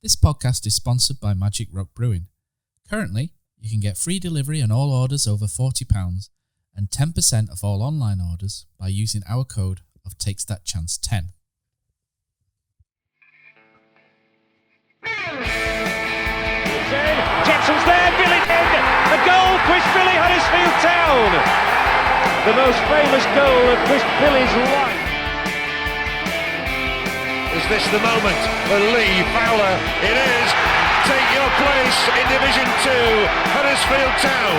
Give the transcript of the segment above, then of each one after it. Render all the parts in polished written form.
This podcast is sponsored by Magic Rock Brewing. Currently, you can get free delivery on all orders over £40 and 10% of all online orders by using our code of TakesThatChance10. Jepson's there, Billy in, a goal, Chris Billy, Huddersfield Town. The most famous goal of Chris Billy's life. Is this the moment for Lee Fowler? It is. Take your place in Division 2, Huddersfield Town.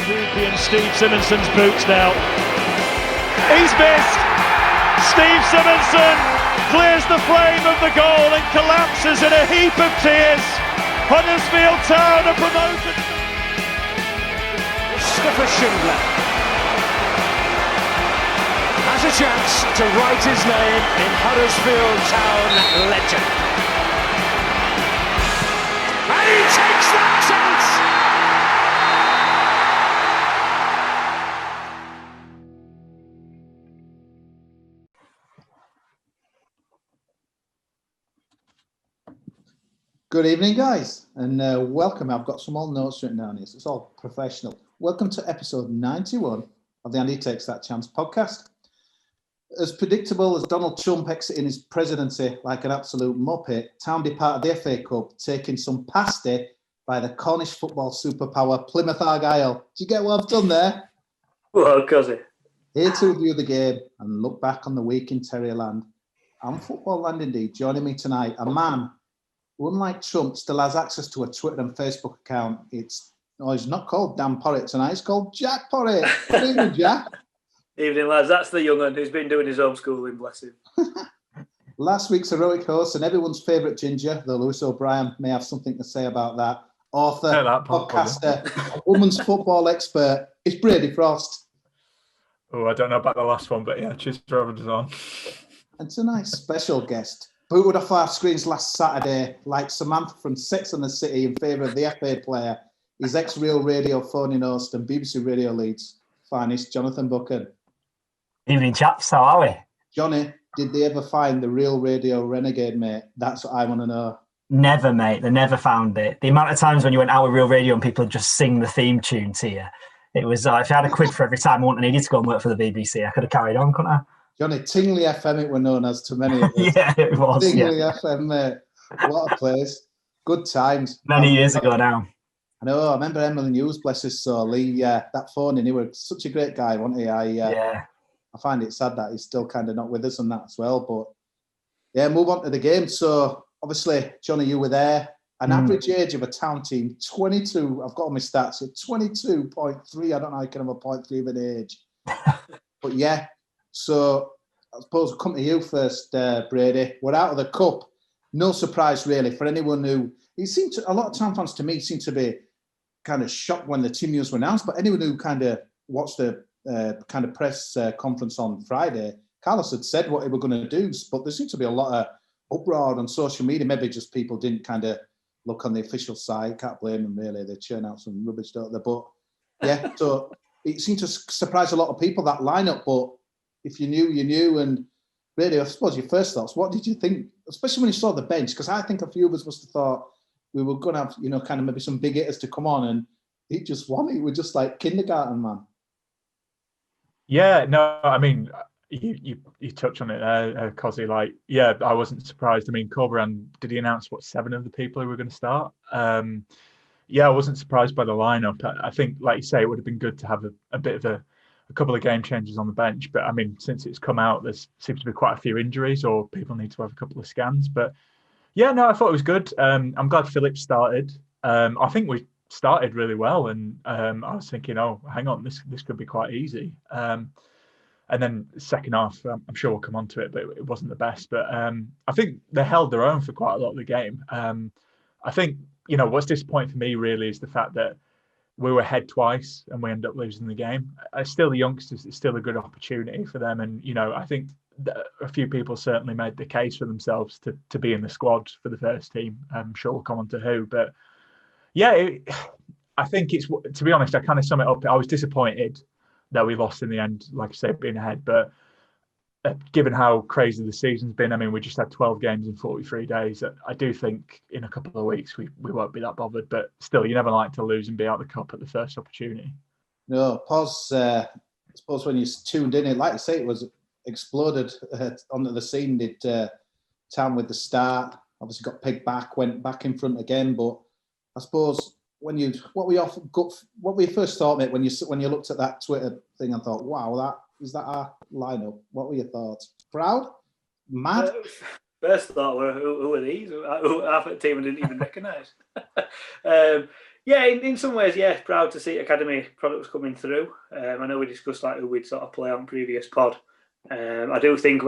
Ruby and Steve Simonson's boots now. He's missed. Steve Simonson clears the frame of the goal and collapses in a heap of tears. Huddersfield Town are promoted. Mustafa Schindler has a chance to write his name in Huddersfield Town legend. And he takes that chance! Good evening, guys, and welcome. I've got some old notes written down here, so it's all professional. Welcome to episode 91 of the Andy Takes That Chance podcast. As predictable as Donald Trump exiting his presidency like an absolute muppet, Town departed the FA Cup, taking some pasty by the Cornish football superpower Plymouth Argyle. Do you get what I've done there? Well, cousin. Here to review the game and look back on the week in Terrierland and football land indeed. Joining me tonight, a man who, unlike Trump, still has access to a Twitter and Facebook account. He's not called Dan Porritt tonight, it's called Jack Porritt. Good evening, Jack. Evening, lads. That's the young'un who's been doing his homeschooling, bless him. Last week's heroic host and everyone's favourite ginger, though Lewis O'Brien may have something to say about that. Author, podcaster, women's football expert, it's Brady Frost. Oh, I don't know about the last one, but yeah, cheers for having us on. And tonight's special guest, booted off our screens last Saturday, like Samantha from Sex and the City in favour of the FA player, his ex-Real Radio phone-in host and BBC Radio Leeds finest, Jonathan Buchan. Evening, chaps. How are we? Johnny, did they ever find the Real Radio renegade, mate? That's what I want to know. Never, mate. They never found it. The amount of times when you went out with Real Radio and people would just sing the theme tune to you, it was, if I had a quid for every time I wanted needed to go and work for the BBC, I could have carried on, couldn't I? Johnny, Tingley FM it were known as to many of us. Yeah, it was. Tingley FM, mate. What a place. Good times. Many years ago now. I know, I remember Emily News, bless his soul. That phone in, he was such a great guy, wasn't he? I find it sad that he's still kind of not with us and that as well. But yeah, move on to the game. So obviously, Johnny, you were there. An average age of a Town team, 22. I've got all my stats here, 22.3. I don't know how you can have a 0.3 of an age. But yeah, so I suppose we'll come to you first, Brady. We're out of the cup. No surprise, really, for anyone who... a lot of Town fans, to me, seem to be kind of shocked when the team news were announced. But anyone who kind of watched the kind of press conference on Friday, Carlos had said what he were going to do, but there seemed to be a lot of uproar on social media. Maybe just people didn't kind of look on the official site. Can't blame them, really. They churn out some rubbish, don't they? But yeah, so it seemed to surprise a lot of people, that lineup. But if you knew, you knew. And really, I suppose your first thoughts, what did you think, especially when you saw the bench? Because I think a few of us must have thought we were going to have, kind of maybe some big hitters to come on, and he just won. It was just like kindergarten, man. Yeah, no, I mean, you touch on it there, Cozzy. Like, yeah, I wasn't surprised. I mean, Corberan, did he announce 7 of the people who were going to start? Yeah, I wasn't surprised by the lineup. I think, like you say, it would have been good to have a bit of a couple of game changers on the bench. But I mean, since it's come out, there seems to be quite a few injuries, or people need to have a couple of scans. But yeah, no, I thought it was good. I'm glad Phillips started. I think we started really well, and I was thinking, oh, hang on, this could be quite easy. And then second half, I'm sure we'll come on to it, but it wasn't the best. But I think they held their own for quite a lot of the game. I think, what's disappointing for me really is the fact that we were ahead twice and we ended up losing the game. Still, the youngsters, it's still a good opportunity for them. And, I think a few people certainly made the case for themselves to be in the squad for the first team. I'm sure we'll come on to who. But yeah, I think it's, to be honest, I kind of sum it up. I was disappointed that we lost in the end, like I said, being ahead. But given how crazy the season's been, I mean, we just had 12 games in 43 days. I do think in a couple of weeks we won't be that bothered, but still, you never like to lose and be out of the cup at the first opportunity. No, I suppose when you tuned in, like I say, it was exploded onto the scene. Did Town with the start, obviously got pegged back, went back in front again. But I suppose what were your first thought, mate, when you looked at that Twitter thing and thought, wow, is that our lineup? What were your thoughts? Proud? Mad? First thought were, who are these? Half the team I didn't even recognise. In some ways, yeah, proud to see academy products coming through. I know we discussed who we'd sort of play on previous pod. I do think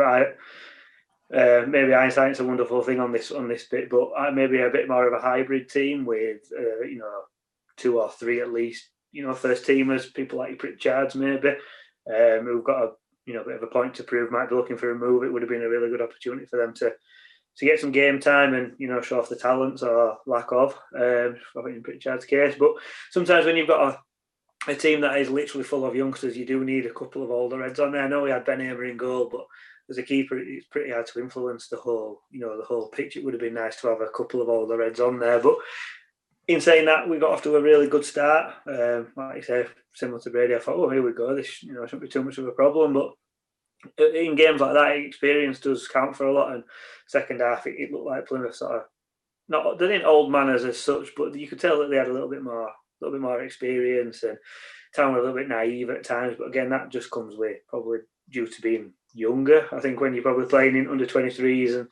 maybe hindsight's a wonderful thing on this bit, but maybe a bit more of a hybrid team with 2 or 3 at least, first teamers, people like Pritchards maybe, who've got a bit of a point to prove, might be looking for a move. It would have been a really good opportunity for them to get some game time and show off the talents or lack of. I think in Pritchard's case, but sometimes when you've got a team that is literally full of youngsters, you do need a couple of older heads on there. I know we had Ben Hamer in goal, but as a keeper, it's pretty hard to influence the whole pitch. It would have been nice to have a couple of older heads on there. But in saying that, we got off to a really good start. Like you say, similar to Brady, I thought, oh, here we go. This shouldn't be too much of a problem. But in games like that, experience does count for a lot. And second half, it looked like Plymouth sort of they didn't old manners as such, but you could tell that they had a little bit more experience, and Town were a little bit naive at times. But again, that just comes with probably due to being younger. I think when you're probably playing in under 23s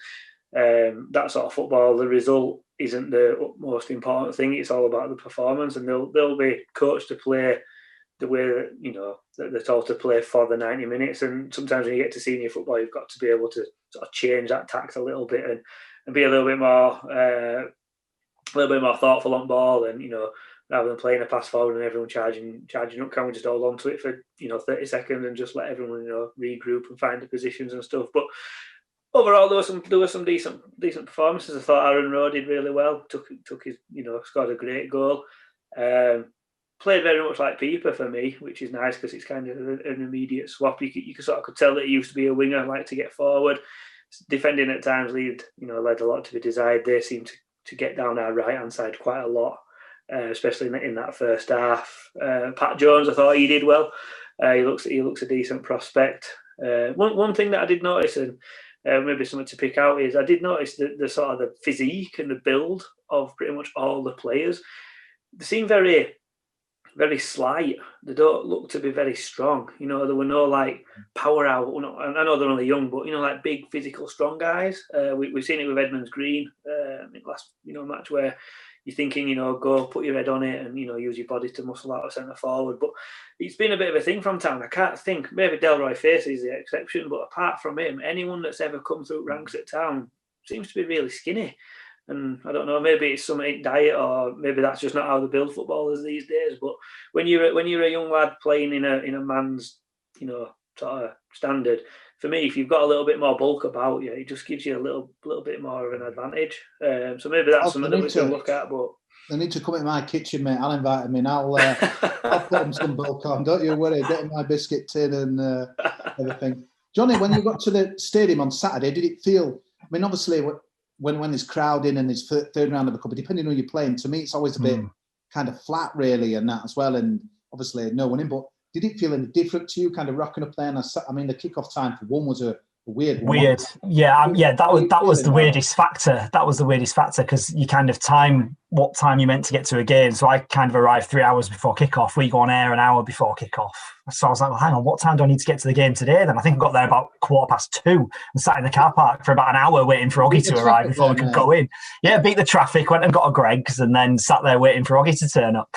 and that sort of football, the result isn't the most important thing. It's all about the performance, and they'll be coached to play the way that that they're told to play for the 90 minutes. And sometimes when you get to senior football, you've got to be able to sort of change that tact a little bit and be a little bit more thoughtful on ball, and rather than playing a pass forward and everyone charging up, can we just hold on to it for 30 seconds and just let everyone regroup and find the positions and stuff. But overall, there were some decent performances. I thought Aaron Rowe did really well. Took his scored a great goal. Played very much like Pieper for me, which is nice because it's kind of an immediate swap. You could tell that he used to be a winger, like to get forward. Defending at times led a lot to be desired. They seemed to get down our right hand side quite a lot. Especially in that first half. Pat Jones, I thought he did well. He looks a decent prospect. One thing that I did notice, and maybe something to pick out, is I did notice the sort of the physique and the build of pretty much all the players. They seem very, very slight. They don't look to be very strong. There were no power out. I know they're only young, but like big physical strong guys. We've seen it with Edmonds Green last match where you're thinking, go put your head on it and, use your body to muscle out a centre forward. But it's been a bit of a thing from Town. I can't think, maybe Delroy Face is the exception, but apart from him, anyone that's ever come through ranks at Town seems to be really skinny. And I don't know, maybe it's some diet, or maybe that's just not how they build footballers these days. But when you're a young lad playing in a man's, sort of standard, for me, if you've got a little bit more bulk about you, it just gives you a little bit more of an advantage. So maybe that's something that we can look at. But they need to come into my kitchen, mate. I'll invite them in. I'll put them some bulk on. Don't you worry. Getting my biscuit tin and everything. Johnny, when you got to the stadium on Saturday, did it feel? I mean, obviously, when there's crowding and there's third round of the cup, depending on who you're playing, to me, it's always a bit kind of flat, really, and that as well. And obviously, no one in, but. Did it feel any different to you, kind of rocking up there? And I mean, the kickoff time for one was a weird one. Weird, yeah. That was the weirdest factor. That was the weirdest factor because you kind of time what time you meant to get to a game. So I kind of arrived 3 hours before kickoff. We go on air an hour before kickoff. So I was like, well, hang on, what time do I need to get to the game today? Then I think I got there about 2:15 and sat in the car park for about an hour waiting for Oggy to arrive before we could go in. Yeah, beat the traffic, went and got a Greggs, and then sat there waiting for Oggy to turn up.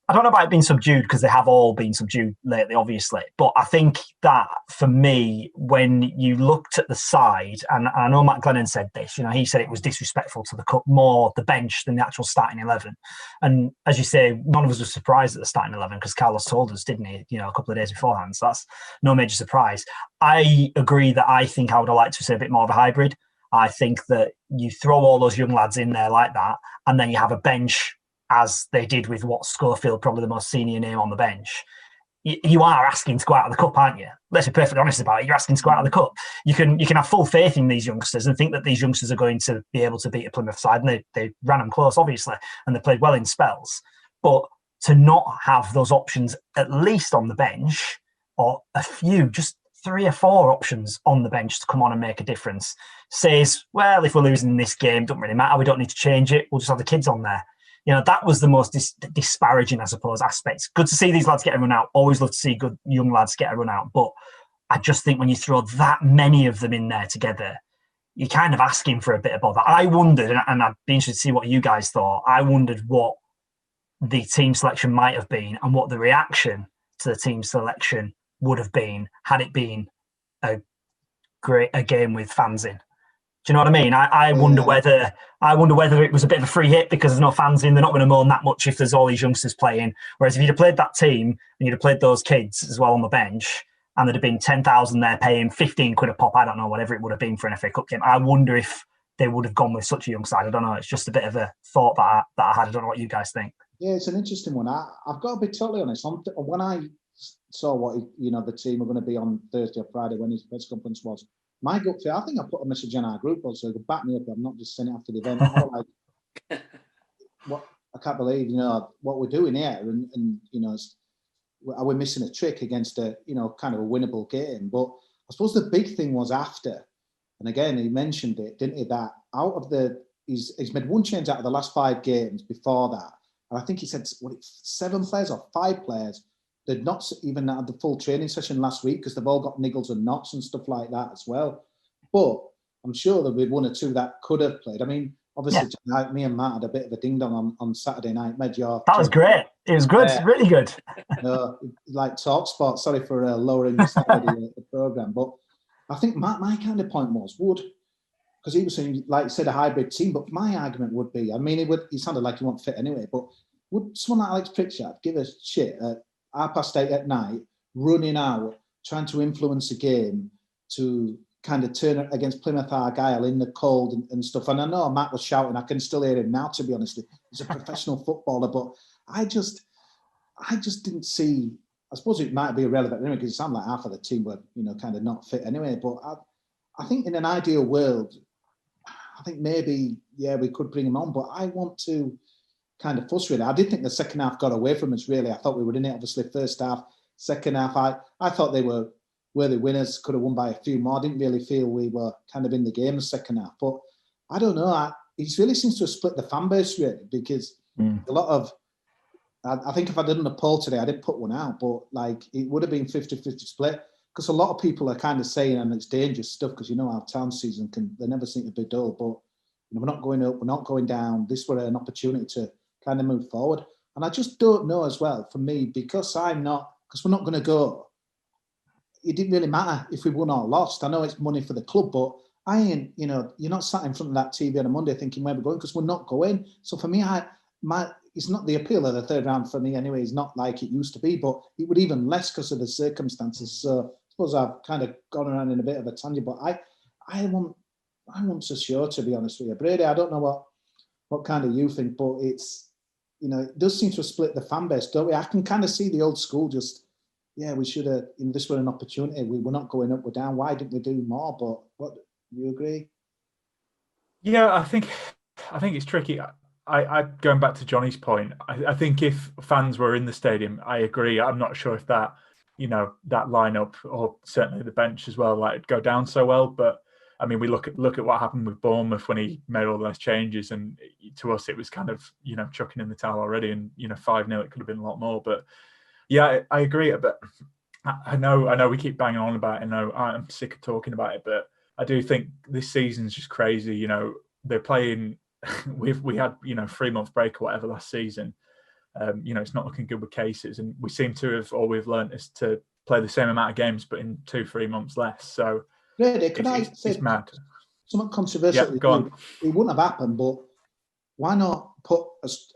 I don't know about it being subdued because they have all been subdued lately, obviously. But I think that for me, when you looked at the side, and I know Matt Glennon said this, he said it was disrespectful to the cup, more the bench than the actual starting 11. And as you say, none of us were surprised at the starting 11 because Carlos told us, didn't he, a couple of days beforehand. So that's no major surprise. I agree that I think I would have liked to see a bit more of a hybrid. I think that you throw all those young lads in there like that, and then you have a bench as they did with what Schofield, probably the most senior name on the bench. you are asking to go out of the cup, aren't you? Let's be perfectly honest about it. You're asking to go out of the cup. You can have full faith in these youngsters and think that these youngsters are going to be able to beat a Plymouth side, and they ran them close, obviously, and they played well in spells. But to not have those options at least on the bench, or a few, just 3 or 4 options on the bench to come on and make a difference, says, well, if we're losing this game, doesn't really matter. We don't need to change it. We'll just have the kids on there. That was the most disparaging, I suppose, aspect. Good to see these lads get a run out. Always love to see good young lads get a run out. But I just think when you throw that many of them in there together, you're kind of asking for a bit of bother. I wondered, and I'd be interested to see what you guys thought, I wondered what the team selection might have been and what the reaction to the team selection would have been had it been a game with fans in. Do you know what I mean? I wonder whether it was a bit of a free hit because there's no fans in. They're not going to moan that much if there's all these youngsters playing. Whereas if you'd have played that team and you'd have played those kids as well on the bench, and there'd have been 10,000 there paying 15 quid a pop, I don't know, whatever it would have been for an FA Cup game. I wonder if they would have gone with such a young side. I don't know. It's just a bit of a thought that I had. I don't know what you guys think. Yeah, it's an interesting one. I've got to be totally honest. When I saw what the team were going to be on Thursday or Friday when his press conference was, my gut feel, I think I put a message in our group also to back me up. I'm not just saying it after the event. What I can't believe, what we're doing here, and are we missing a trick against a kind of a winnable game? But I suppose the big thing was after, and again he mentioned it, didn't he? That out of he's made one change out of the last 5 games before that, and I think he said 7 players or 5 players. They'd not even had the full training session last week because they've all got niggles and knots and stuff like that as well. But I'm sure there'll be 1 or 2 that could have played. I mean, obviously, me and Matt had a bit of a ding-dong on Saturday night. That was great. It was good. Really good. Like TalkSport. Sorry for lowering the programme. But I think my kind of point was, because he was saying, like you said, a hybrid team. But my argument would be, I mean, he sounded like he wasn't fit anyway, but would someone like Alex Pritchard give a shit at 8:30 at night, running out, trying to influence a game to kind of turn it against Plymouth Argyle in the cold and stuff? And I know Matt was shouting, I can still hear him now, to be honest. He's a professional footballer, but I just didn't see, I suppose it might be irrelevant anyway, because it sounded like half of the team were, kind of not fit anyway. But I think in an ideal world, I think maybe, we could bring him on, but I want to kind of fuss really. I did think the second half got away from us really. I thought we were in it, obviously, first half. Second half, I thought they were worthy winners, could have won by a few more. I didn't really feel we were kind of in the game the second half. But I don't know. It really seems to have split the fan base really, because a lot of, I think if I didn't a poll today, I didn't put one out, but like it would have been 50-50 split, because a lot of people are kind of saying, and it's dangerous stuff, because our town season they never seem to be dull, but we're not going up, we're not going down. This were an opportunity to kind of move forward. And I just don't know as well, for me, because we're not going to go, it didn't really matter if we won or lost. I know it's money for the club, but I ain't, you're not sat in front of that TV on a Monday thinking where we're going, because we're not going. So for me, it's not the appeal of the third round for me anyway. It's not like it used to be, but it would even less because of the circumstances. So I suppose I've kind of gone around in a bit of a tangent, but I want to show, to be honest with you. Brady, I don't know what kind of you think, but it's, it does seem to have split the fan base, don't we? I can kind of see the old school just, we should have, this were an opportunity. We were not going up, we're down. Why didn't we do more? But what, you agree? Yeah, I think it's tricky. I going back to Johnny's point, I think if fans were in the stadium, I agree. I'm not sure if that, that lineup, or certainly the bench as well, like go down so well. But I mean, we look at what happened with Bournemouth when he made all those changes, and to us it was kind of chucking in the towel already, and 5-0 it could have been a lot more. But yeah, I agree. But I know we keep banging on about it. I know I'm sick of talking about it, but I do think this season's just crazy. They're playing. We had 3-month break or whatever last season. It's not looking good with cases, and we seem to have, all we've learned is to play the same amount of games, but in 2-3 months less. So. Really, could I say it's mad? Something controversial. Yeah, go on. It wouldn't have happened, but why not put?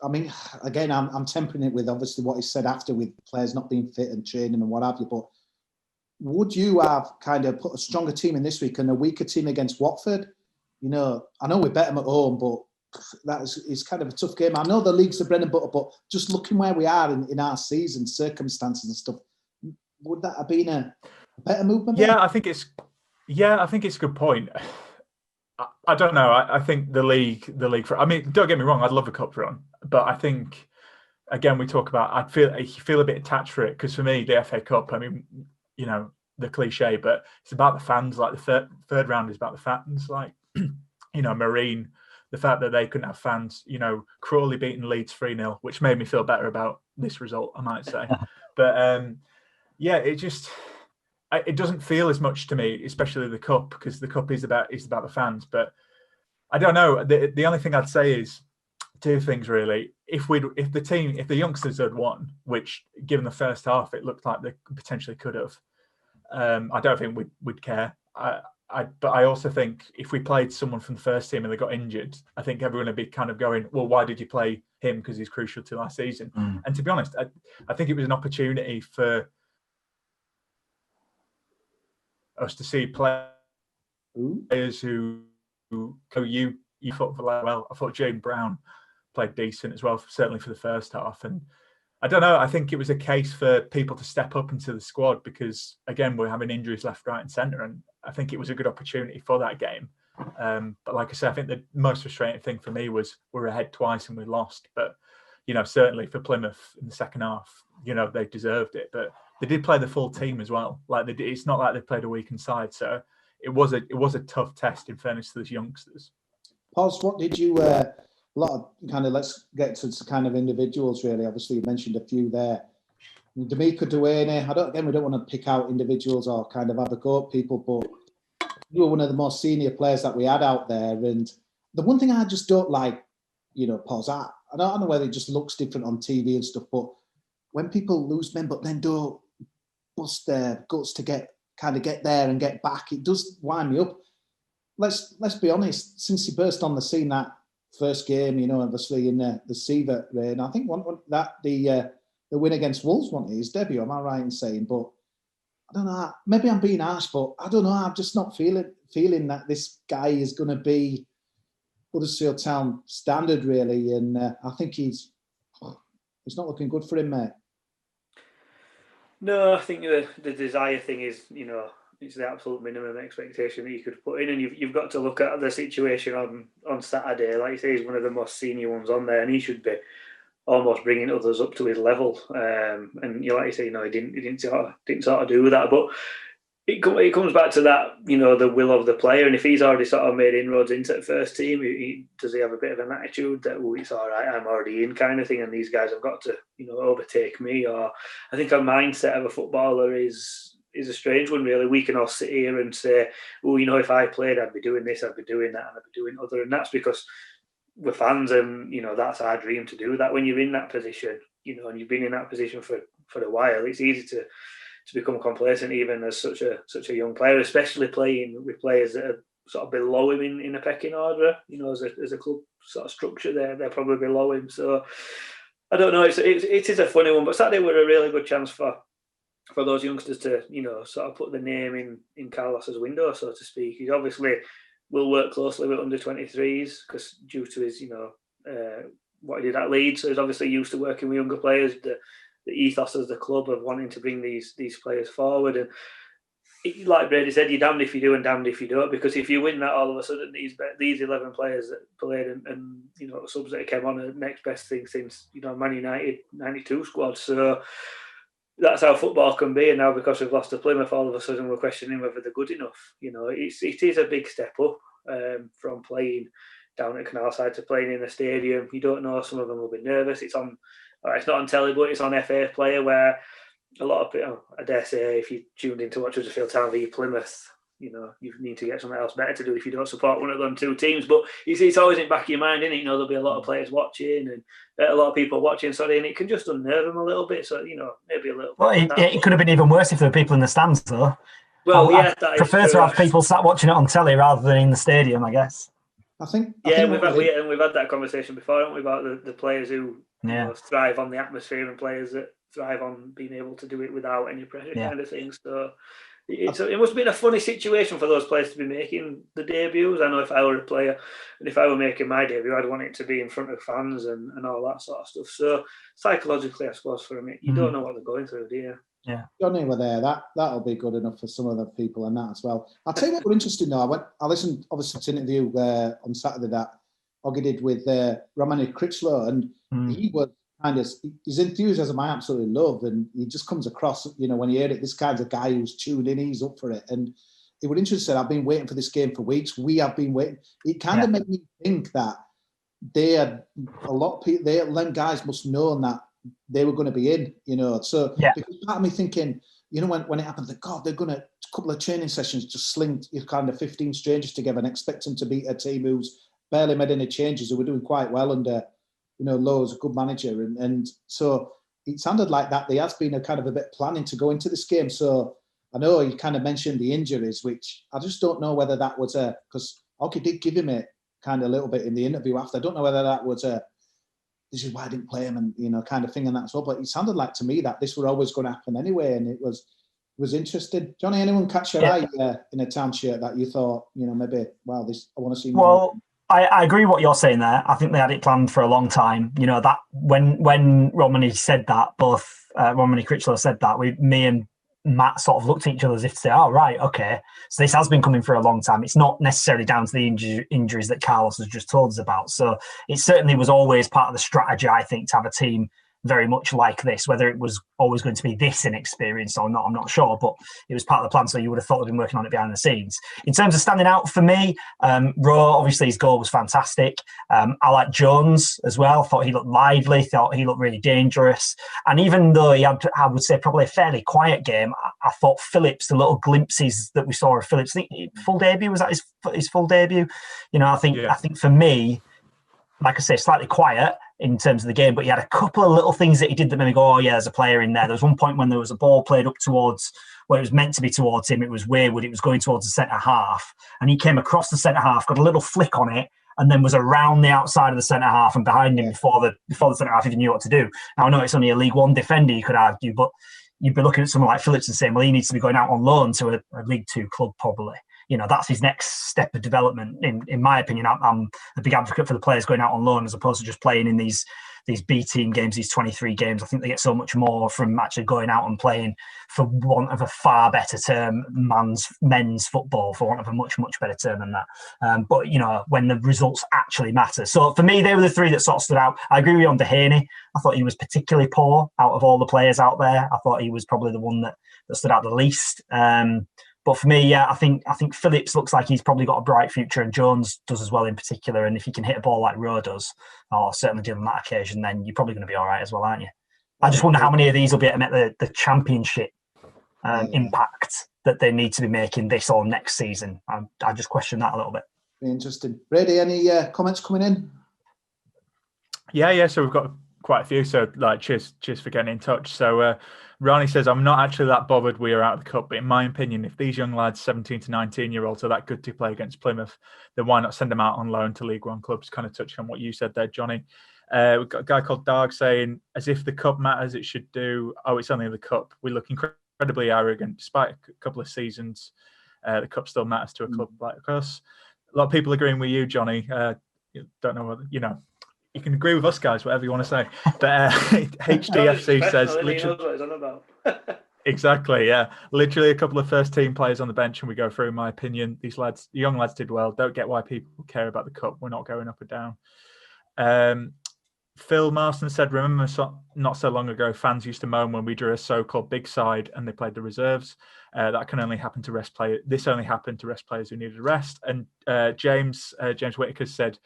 I mean, again, I'm tempering it with obviously what he said after, with players not being fit and training and what have you. But would you have kind of put a stronger team in this week and a weaker team against Watford? I know we bet them at home, but it's kind of a tough game. I know the league's the bread and butter, but just looking where we are in our season, circumstances and stuff, would that have been a better movement? Yeah, I think it's a good point. I don't know. I think the league. I mean, don't get me wrong. I'd love a cup run, but I think again we talk about. I feel a bit attached for it because for me the FA Cup. I mean, you know, the cliche, but it's about the fans. Like the third round is about the fans. Like you know, Marine. The fact that they couldn't have fans. You know, Crawley beating Leeds 3-0, which made me feel better about this result. I might say, but yeah, it doesn't feel as much to me, especially the cup, because the cup is about the fans. But I don't know. The only thing I'd say is two things really. If the youngsters had won, which given the first half it looked like they potentially could have, I don't think we'd care. But I also think if we played someone from the first team and they got injured, I think everyone would be kind of going, well, why did you play him? Because he's crucial to last season. And to be honest, I think it was an opportunity for us to see players who you thought well. I thought Jaden Brown played decent as well, certainly for the first half. And I don't know. I think it was a case for people to step up into the squad because, again, we're having injuries left, right, and centre. And I think it was a good opportunity for that game. But like I said, I think the most frustrating thing for me was we're ahead twice and we lost. But you know, certainly for Plymouth in the second half, you know, they deserved it. But they did play the full team as well. Like it's not like they played a weakened side. So it was a tough test in fairness to those youngsters. Pos, what did you? A lot of kind of let's get to kind of individuals really. Obviously, you mentioned a few there. D'Amico Duane. We don't want to pick out individuals or kind of have a go at people, but you were one of the more senior players that we had out there. And the one thing I just don't like, you know, Pos, I don't know whether it just looks different on TV and stuff, but when people lose men, but then don't bust their guts to get there and get back, it does wind me up. Let's be honest. Since he burst on the scene that first game, you know, obviously in the Sievert reign, I think the win against Wolves wasn't his debut. Am I right in saying? But I don't know. Maybe I'm being harsh, but I don't know. I'm just not feeling that this guy is going to be Huddersfield Town standard really, and I think he's not looking good for him, mate. No, I think the desire thing is, you know, it's the absolute minimum expectation that you could put in, and you've got to look at the situation on Saturday. Like you say, he's one of the most senior ones on there, and he should be almost bringing others up to his level. And you like you say, you know, he didn't sort of do that, but it comes back to that, you know, the will of the player. And if he's already sort of made inroads into the first team, does he have a bit of an attitude that, oh, it's all right, I'm already in kind of thing, and these guys have got to, you know, overtake me? Or I think a mindset of a footballer is a strange one, really. We can all sit here and say, oh, you know, if I played, I'd be doing this, I'd be doing that, and I'd be doing other. And that's because we're fans, and, you know, that's our dream to do that. When you're in that position, you know, and you've been in that position for a while, it's easy to become complacent, even as such a young player, especially playing with players that are sort of below him in a pecking order. You know, as a club sort of structure, they're probably below him. So I don't know. It is a funny one, but Saturday were a really good chance for those youngsters to, you know, sort of put the name in Carlos's window, so to speak. He obviously will work closely with under-23s because due to his, you know, what he did at Leeds, so he's obviously used to working with younger players. The ethos of the club of wanting to bring these players forward, and like Brady said, you're damned if you do and damned if you don't, because if you win that, all of a sudden these 11 players that played and you know, subs that came on, are the next best thing since, you know, Man United 92 squad. So that's how football can be. And now because we've lost to Plymouth, all of a sudden we're questioning whether they're good enough. You know, it is a big step up from playing down at Canalside to playing in a stadium. You don't know, some of them will be nervous. It's not on telly, but it's on FA Player, where a lot of people, I dare say, if you tuned in to watch Huddersfield Town v Plymouth, you know, you need to get something else better to do if you don't support one of them two teams. But it's always in the back of your mind, isn't it? You know, there'll be a lot of players watching and a lot of people watching, and it can just unnerve them a little bit. So, you know, maybe a little. Well, it could have been even worse if there were people in the stands, though. Well, I prefer to have people sat watching it on telly rather than in the stadium, I guess. I think we've had that conversation before, haven't we, about the players who you know, thrive on the atmosphere and players that thrive on being able to do it without any pressure, kind of thing. So it must have been a funny situation for those players to be making the debuts. I know if I were a player and if I were making my debut, I'd want it to be in front of fans and all that sort of stuff. So psychologically, I suppose, for a minute, you don't know what they're going through, do you? Johnny were there, that'll be good enough for some other people and that as well. I'll tell you what were interesting though. I listened obviously to an interview on Saturday that Oggy did with Romany Critchlow, and he was kind of, his enthusiasm I absolutely love, and he just comes across, when you hear it, this guy's a guy who's tuned in, he's up for it. And it would interesting. I've been waiting for this game for weeks. We have been waiting. It kind of made me think that they had a lot of people, them guys must know that they were going to be in, So because part of me thinking, when it happened, God, they're going to, a couple of training sessions, just sling kind of 15 strangers together and expect them to beat a team who's barely made any changes, who were doing quite well under, Lowe's a good manager. And so it sounded like that there has been a kind of a bit of planning to go into this game. So I know you kind of mentioned the injuries, which I just don't know whether that was because Oggy did give him it kind of a little bit in the interview after. I don't know whether that was this is why I didn't play him and, kind of thing and that as well. But it sounded like to me that this were always going to happen anyway. And it was interesting. Johnny, anyone catch your eye in a town shirt that you thought, maybe, wow, this, I want to see more? Well, I agree what you're saying there. I think they had it planned for a long time. That when Romany said that, both Romany Critchlow said that, me and Matt sort of looked at each other as if to say, oh, right, okay. So this has been coming for a long time. It's not necessarily down to the injuries that Carlos has just told us about. So it certainly was always part of the strategy, I think, to have a team very much like this. Whether it was always going to be this inexperienced or not, I'm not sure, but it was part of the plan. So you would have thought they'd been working on it behind the scenes. In terms of standing out for me, Rowe, obviously his goal was fantastic. I like Jones as well. Thought he looked lively, thought he looked really dangerous. And even though he had, I would say, probably a fairly quiet game, I thought Phillips, the little glimpses that we saw of Phillips, full debut, was that his full debut? I think for me, like I say, slightly quiet in terms of the game, but he had a couple of little things that he did that made me go, oh yeah, there's a player in there. There was one point when there was a ball played up towards where it was meant to be towards him. It was wayward. It was going towards the centre half, and he came across the centre half, got a little flick on it, and then was around the outside of the centre half and behind him before the centre half even knew what to do. Now I know it's only a League One defender, you could argue, but you'd be looking at someone like Phillips and saying, well, he needs to be going out on loan to a League Two club probably. That's his next step of development. In my opinion, I'm a big advocate for the players going out on loan as opposed to just playing in these B team games, these 23 games. I think they get so much more from actually going out and playing, for want of a far better term, men's football, for want of a much, much better term than that. But, when the results actually matter. So for me, they were the three that sort of stood out. I agree with you on Dehaney. I thought he was particularly poor out of all the players out there. I thought he was probably the one that stood out the least. But for me, I think Phillips looks like he's probably got a bright future, and Jones does as well in particular. And if he can hit a ball like Rowe does, or certainly did on that occasion, then you're probably going to be all right as well, aren't you? I just wonder how many of these will be at the championship impact that they need to be making this or next season. I just question that a little bit. Interesting. Brady, any comments coming in? Yeah. So we've got quite a few. So cheers for getting in touch. So Ronnie says, I'm not actually that bothered we are out of the cup, but in my opinion, if these young lads, 17 to 19-year-olds, are that good to play against Plymouth, then why not send them out on loan to League One clubs? Kind of touching on what you said there, Johnny. We've got a guy called Darg saying, as if the cup matters, it should do. Oh, it's only the cup. We look incredibly arrogant. Despite a couple of seasons, the cup still matters to a club like us. A lot of people agreeing with you, Johnny. Don't know whether, you can agree with us guys, whatever you want to say. But HDFC says, literally, exactly, yeah. Literally a couple of first team players on the bench, and we go through my opinion. These lads, the young lads did well. Don't get why people care about the cup. We're not going up or down. Phil Marston said, remember not so long ago, fans used to moan when we drew a so-called big side and they played the reserves. That can only happen to rest players. This only happened to rest players who needed a rest. And James Whitaker said,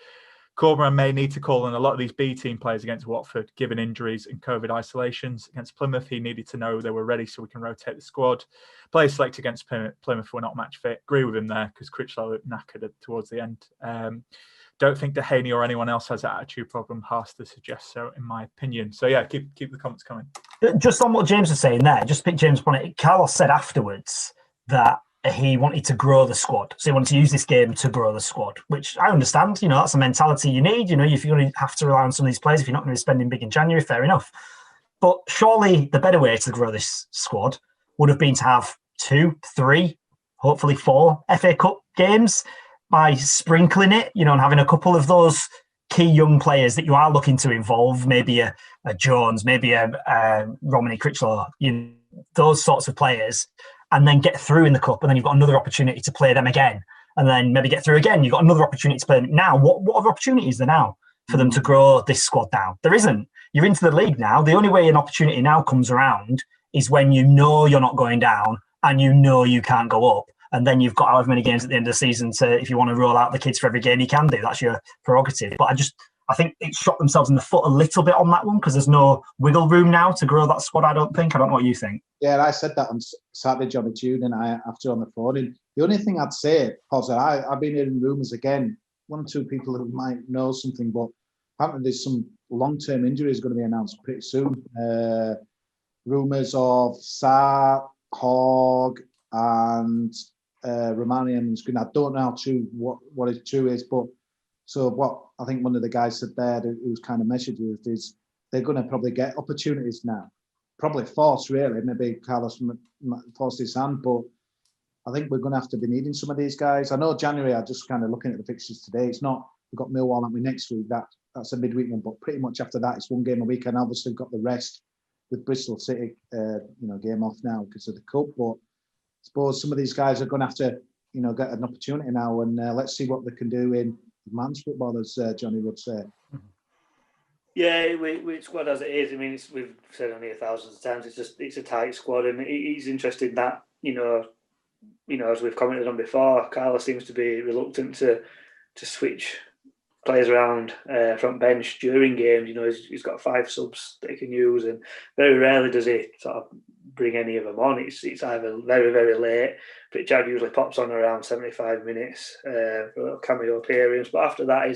Corberan may need to call on a lot of these B team players against Watford, given injuries and COVID isolations. Against Plymouth, he needed to know they were ready so we can rotate the squad. Players selected against Plymouth were not match fit. Agree with him there because Critchlow looked knackered towards the end. Don't think Dehaney or anyone else has that attitude problem. Harster suggests so, in my opinion. So yeah, keep the comments coming. Just on what James was saying there, just pick James on it. Carlos said afterwards that he wanted to grow the squad. So he wanted to use this game to grow the squad, which I understand. That's a mentality you need. If you're going to have to rely on some of these players, if you're not going to be spending big in January, fair enough. But surely the better way to grow this squad would have been to have 2, 3, hopefully 4 FA Cup games by sprinkling it, and having a couple of those key young players that you are looking to involve, maybe a Jones, maybe a Romany Critchlow, those sorts of players, and then get through in the cup, and then you've got another opportunity to play them again, and then maybe get through again. You've got another opportunity to play them. Now, what other opportunities are there now for them to grow this squad now? There isn't. You're into the league now. The only way an opportunity now comes around is when you know you're not going down and you know you can't go up. And then you've got however many games at the end of the season to, if you want to roll out the kids for every game, you can do. That's your prerogative. But I think it shot themselves in the foot a little bit on that one because there's no wiggle room now to grow that squad, I don't think. I don't know what you think. Yeah, I said that on Saturday, Johnny Tune, and after on the phone. The only thing I'd say, Pos, I've been hearing rumours again, one or two people who might know something, but apparently there's some long-term injuries going to be announced pretty soon. Rumours of Sarr, Hogg, and Romanian and Screen. I don't know how true what is true is, but so what I think one of the guys said there who's kind of messaged is they're going to probably get opportunities now, probably forced really. Maybe Carlos forced his hand, but I think we're going to have to be needing some of these guys. I know January. I'm just kind of looking at the fixtures today. It's not. We've got Millwall haven't we next week. That's a midweek one, but pretty much after that it's one game a week. And obviously we've got the rest with Bristol City, game off now because of the cup, but. I suppose some of these guys are going to have to, get an opportunity now, and let's see what they can do in man's football, as Johnny would say. Yeah, we squad as it is. I mean, we've said on here thousands of times. It's a tight squad, and it's interesting that as we've commented on before, Carlos seems to be reluctant to switch players around front bench during games. He's got 5 subs that he can use, and very rarely does he sort of bring any of them on. It's either very, very late. Pritchard usually pops on around 75 minutes for a little cameo appearance, but after that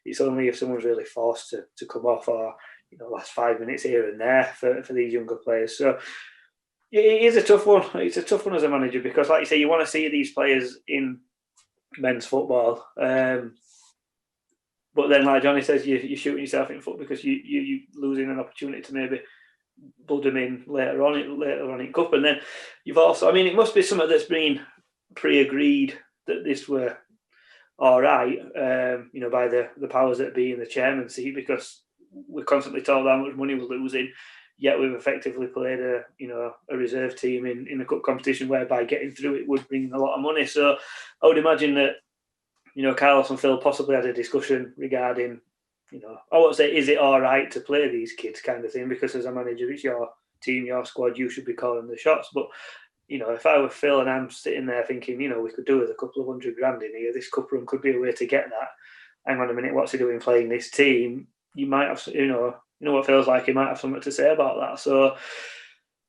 it's only if someone's really forced to come off, or last 5 minutes here and there for these younger players. So it is a tough one. It's a tough one as a manager because, like you say, you want to see these players in men's football. But then, like Johnny says, you're shooting yourself in the foot because you're losing an opportunity to maybe blood them in later on in cup. And then you've also, it must be something that's been pre-agreed that this were all right, by the powers that be in the chairman seat, because we're constantly told how much money we're losing, yet we've effectively played a reserve team in a cup competition whereby getting through it would bring a lot of money. So I would imagine that Carlos and Phil possibly had a discussion regarding, I won't say, is it all right to play these kids kind of thing, because as a manager, it's your team, your squad, you should be calling the shots. But, if I were Phil and I'm sitting there thinking, we could do with a couple of $100,000 in here, this cup run could be a way to get that. Hang on a minute, what's he doing playing this team? You might have, what Phil's like, he might have something to say about that. So,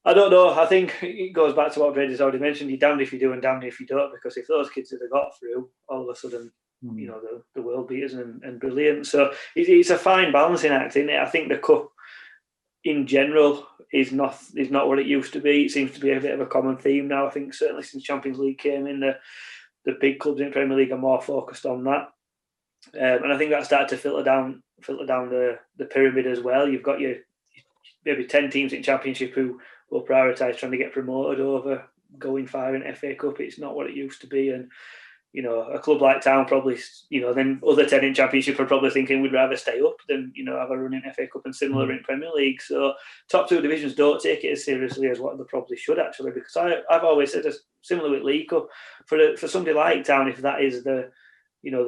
I don't know. I think it goes back to what Brady's already mentioned. You're damned if you do and damned if you don't, because if those kids had got through, all of a sudden, the world beaters and brilliant. So it's a fine balancing act, isn't it? I think the cup in general is not what it used to be. It seems to be a bit of a common theme now. I think certainly since Champions League came in, the big clubs in Premier League are more focused on that. And I think that started to filter down the pyramid as well. You've got your maybe 10 teams in Championship who will prioritise trying to get promoted over going far in FA Cup. It's not what it used to be. And, a club like Town probably, then other 10 in Championship are probably thinking we'd rather stay up than, have a run in FA Cup and similar in Premier League. So top 2 divisions don't take it as seriously as what they probably should, actually, because I've always said, similar with League Cup, for somebody like Town, if that is the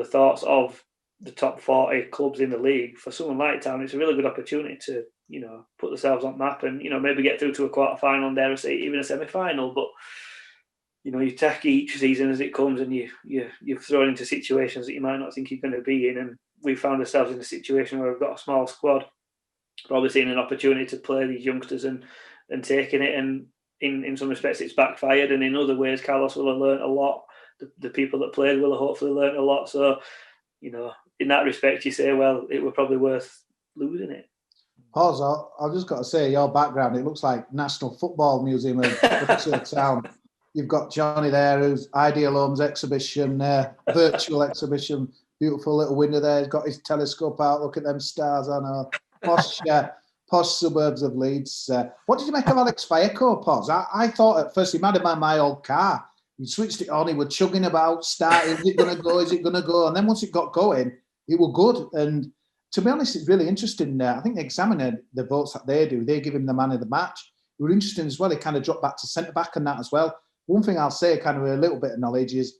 thoughts of the top 40 clubs in the league, for someone like Town, it's a really good opportunity to, put themselves on map and, maybe get through to a quarter final and dare say even a semi-final. But, you take each season as it comes and you're thrown into situations that you might not think you're going to be in. And we found ourselves in a situation where we've got a small squad, probably seeing an opportunity to play these youngsters and taking it. And in some respects, it's backfired. And in other ways, Carlos will have learned a lot. The people that played will have hopefully learned a lot. So, in that respect, you say, well, it were probably worth losing it. Pause. I've just got to say, your background, it looks like National Football Museum of Town. You've got Johnny there, who's Ideal Homes exhibition, virtual exhibition, beautiful little window there. He's got his telescope out. Look at them stars on our posh suburbs of Leeds. What did you make of Alex Fireco, Pause? I thought at first he might have been my old car. He switched it on, he was chugging about, starting, is it going to go, is it going to go? And then once it got going, it was good. And to be honest, it's really interesting. I think the Examiner, the votes that they do, they give him the man of the match. were interesting as well. He kind of dropped back to centre back and that as well. One thing I'll say, kind of a little bit of knowledge, is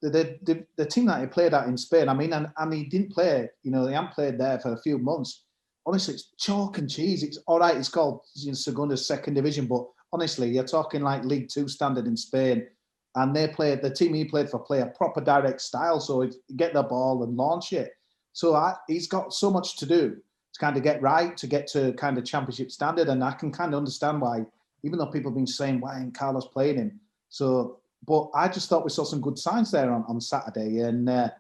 the team that he played at in Spain. I mean, and he didn't play. You know, he hadn't played there for a few months. Honestly, it's chalk and cheese. It's all right. It's called Segunda Second Division, but honestly, you're talking like League Two standard in Spain. And the team he played for play a proper direct style, so he'd get the ball and launch it. So he's got so much to do to kind of get right, to get to kind of championship standard. And I can kind of understand why, even though people have been saying, why ain't Carlos playing him? So, but I just thought we saw some good signs there on Saturday. And I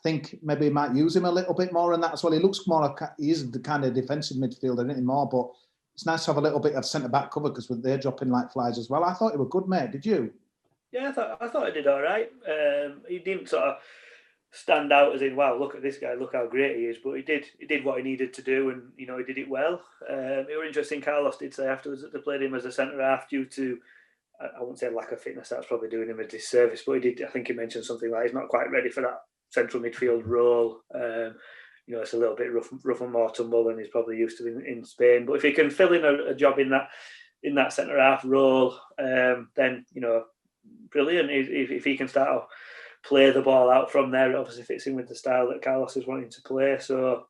think maybe he might use him a little bit more in that as well. He looks more, he is the kind of defensive midfielder, anything more, but it's nice to have a little bit of centre-back cover because they're dropping like flies as well. I thought he was good, mate. Did you? Yeah, I thought he did all right. He didn't sort of stand out as in, wow, look at this guy, look how great he is. But he did what he needed to do, and he did it well. It was interesting. Carlos did say afterwards that they played him as a centre half due to, I wouldn't say lack of fitness. That's probably doing him a disservice. But I think he mentioned something like he's not quite ready for that central midfield role. It's a little bit rough and more tumble than he's probably used to in Spain. But if he can fill in a job in that centre half role, then brilliant. If he can start to play the ball out from there, it obviously fits in with the style that Carlos is wanting to play. So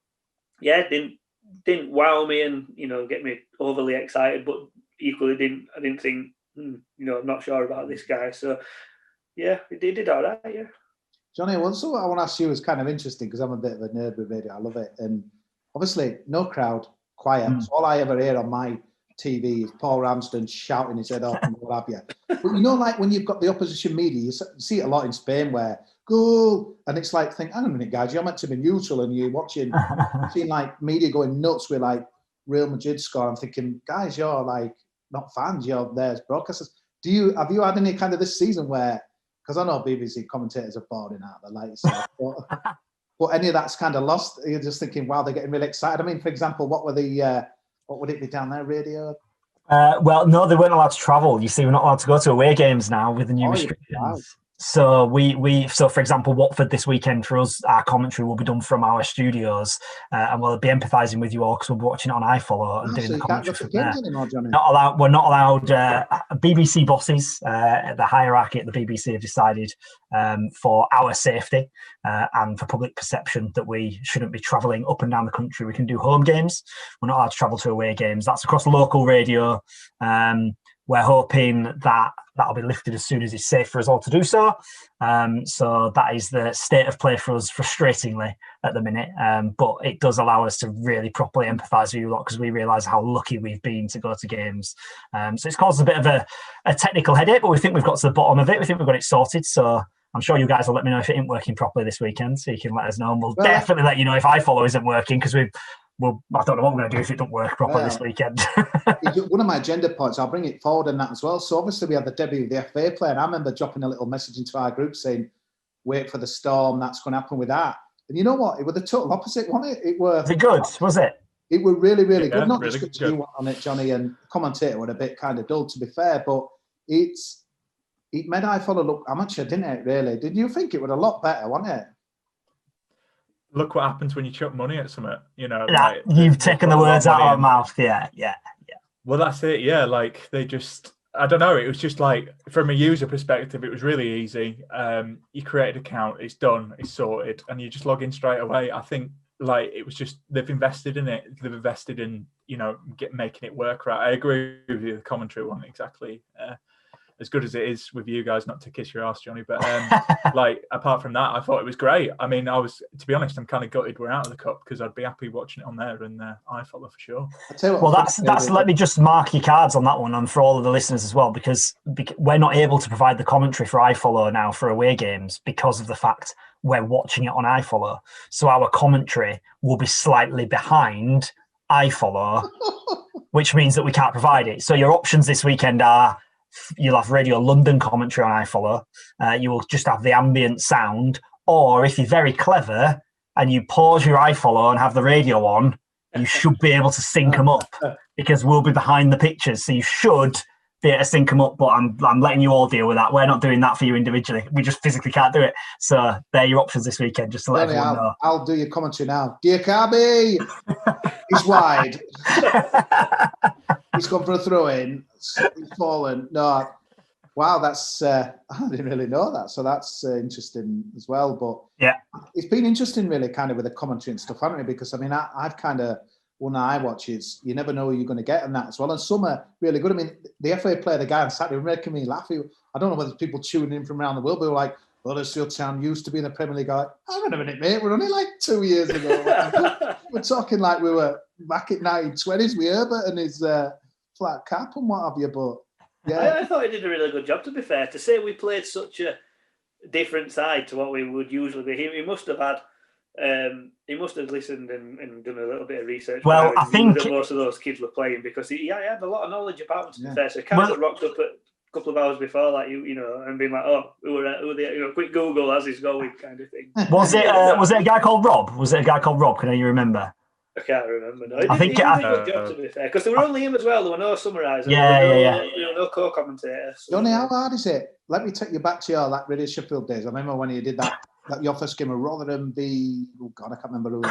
yeah, didn't wow me and get me overly excited, but equally I didn't think I'm not sure about this guy. So yeah, he did all right. Yeah. Johnny, so what I want to ask you is kind of interesting because I'm a bit of a nerd with radio. I love it, and obviously no crowd, quiet. So all I ever hear on my TV is Paul Ramsden shouting his head off and what have you. But like when you've got the opposition media, you see it a lot in Spain where goal, and it's like, hang on a minute, guys, you're meant to be neutral, and you're watching, seeing like media going nuts with like Real Madrid score. I'm thinking, guys, you're like not fans, you're there as broadcasters. Have you had any kind of this season where, because I know BBC commentators are boring out there, like yourself, but any of that's kind of lost? You're just thinking, wow, they're getting really excited. I mean, for example, what would it be down there, radio? Well, no, they weren't allowed to travel. You see, we're not allowed to go to away games now with the new restrictions. Wow. So so for example, Watford this weekend for us, our commentary will be done from our studios, and we'll be empathising with you all because we'll be watching it on iFollow and doing the commentary from there. We're not allowed. BBC bosses, the hierarchy at the BBC have decided for our safety and for public perception that we shouldn't be travelling up and down the country. We can do home games. We're not allowed to travel to away games. That's across local radio. We're hoping that'll be lifted as soon as it's safe for us all to do so. So that is the state of play for us, frustratingly, at the minute. But it does allow us to really properly empathise with you lot because we realise how lucky we've been to go to games. So it's caused a bit of a technical headache, but we think we've got to the bottom of it. We think we've got it sorted. So I'm sure you guys will let me know if it ain't working properly this weekend, so you can let us know. And we'll definitely let you know if iFollow isn't working because I don't know what we're going to do if it don't work properly this weekend. One of my agenda points, I'll bring it forward in that as well. So obviously we had the debut of the FA player, and I remember dropping a little message into our group saying, wait for the storm, that's going to happen with that. And you know what? It was the total opposite, wasn't it? Was it good? Was it? It was really, really good. Not really just good. You on it, Johnny, and commentator were a bit kind of dull, to be fair, but it made iFollow look amateur, didn't it, really? Did you think it was a lot better, wasn't it? Look what happens when you chuck money at something, you've taken the words out of my mouth. Yeah. Well, that's it. Yeah, like they just, I don't know. It was just like, from a user perspective, it was really easy. You create an account, it's done, it's sorted, and you just log in straight away. I think like it was just, they've invested in it. They've invested in, making it work right. I agree with you. The commentary wasn't exactly as good as it is with you guys, not to kiss your ass, Johnny, but like apart from that, I thought it was great. I mean, to be honest, I'm kind of gutted we're out of the cup because I'd be happy watching it on there and iFollow for sure. Well, that's let me just mark your cards on that one and for all of the listeners as well, because we're not able to provide the commentary for iFollow now for away games because of the fact we're watching it on iFollow. So our commentary will be slightly behind iFollow, which means that we can't provide it. So your options this weekend are, you'll have Radio London commentary on iFollow. You will just have the ambient sound. Or if you're very clever and you pause your iFollow and have the radio on, you should be able to sync them up because we'll be behind the pictures. So you should theatre sync them up, but I'm letting you all deal with that. We're not doing that for you individually. We just physically can't do it. So they're your options this weekend, just to let everyone know. I'll do your commentary now. Diakabi! He's wide. He's gone for a throw-in. He's fallen. No. Wow, that's I didn't really know that. So that's interesting as well. But yeah, it's been interesting really kind of with the commentary and stuff, haven't we? Because I mean, I've kind of, one I watch is you never know who you're going to get in that as well. And some are really good. I mean, the FA player, the guy on Saturday, was making me laugh. I don't know whether people tuning in from around the world, but they were like, Huddersfield Town used to be in the Premier League. I'm like, hang on a minute, mate. We're only like 2 years ago. We're talking like we were back in 1920s with Herbert and his flat cap and what have you. But yeah, I thought he did a really good job, to be fair. To say we played such a different side to what we would usually be. He must have had. He must have listened and done a little bit of research. Well, I think that most of those kids were playing because he had a lot of knowledge about them, to be fair. So he kind of rocked up at a couple of hours before, like you know, and being like, "Oh, who are they?" You know, quick Google as he's going, kind of thing. Was it a guy called Rob? Was it a guy called Rob? Can you remember? I can't remember. No, I think he did a good job, to be fair, because there were only him as well. There were no summarisers. Yeah. No co-commentators. Johnny, how hard is it? Let me take you back to your Radio Sheffield days. I remember when you did that your first game of Rotherham v. Oh God, I can't remember who.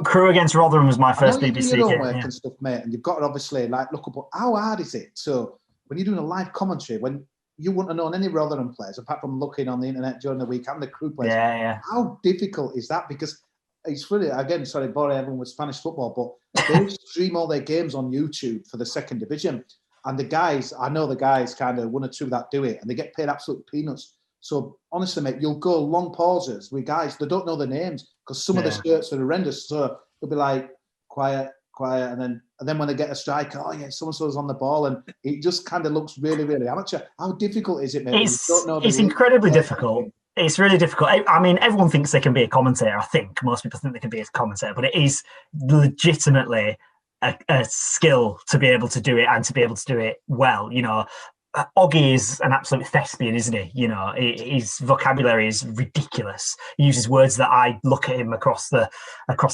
Crew against Rotherham was my first BBC game. And stuff, mate. And you've got to obviously look up. How hard is it? So when you're doing a live commentary, when you wouldn't have known any Rotherham players apart from looking on the internet during the week and the Crew players. Yeah. How difficult is that? Because it's really, again, sorry, boring everyone with Spanish football, but they stream all their games on YouTube for the second division. And the guys, I know the guys kind of one or two that do it, and they get paid absolute peanuts. So honestly, mate, you'll go long pauses with guys that don't know their names because some of the shirts are horrendous. So they'll be like, quiet, and then when they get a strike, oh yeah, so-and-so's on the ball, and it just kind of looks really, really amateur. How difficult is it, mate? It's incredibly difficult. It's really difficult. I mean, everyone thinks they can be a commentator. I think most people think they can be a commentator, but it is legitimately a skill to be able to do it and to be able to do it well. You know, Oggy is an absolute thespian, isn't he? You know, his vocabulary is ridiculous. He uses words that I look at him across the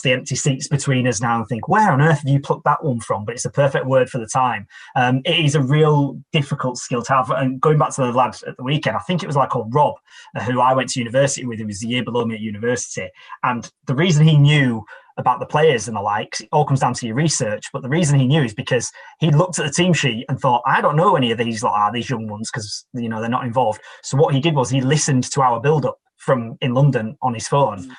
empty seats between us now and think, where on earth have you plucked that one from? But it's a perfect word for the time. It is a real difficult skill to have. And going back to the lad at the weekend, I think it was like called Rob, who I went to university with. He was the year below me at university. And the reason he knew about the players and the likes, it all comes down to your research. But the reason he knew is because he looked at the team sheet and thought, I don't know any of these these young ones because you know they're not involved. So what he did was he listened to our build-up from in London on his phone.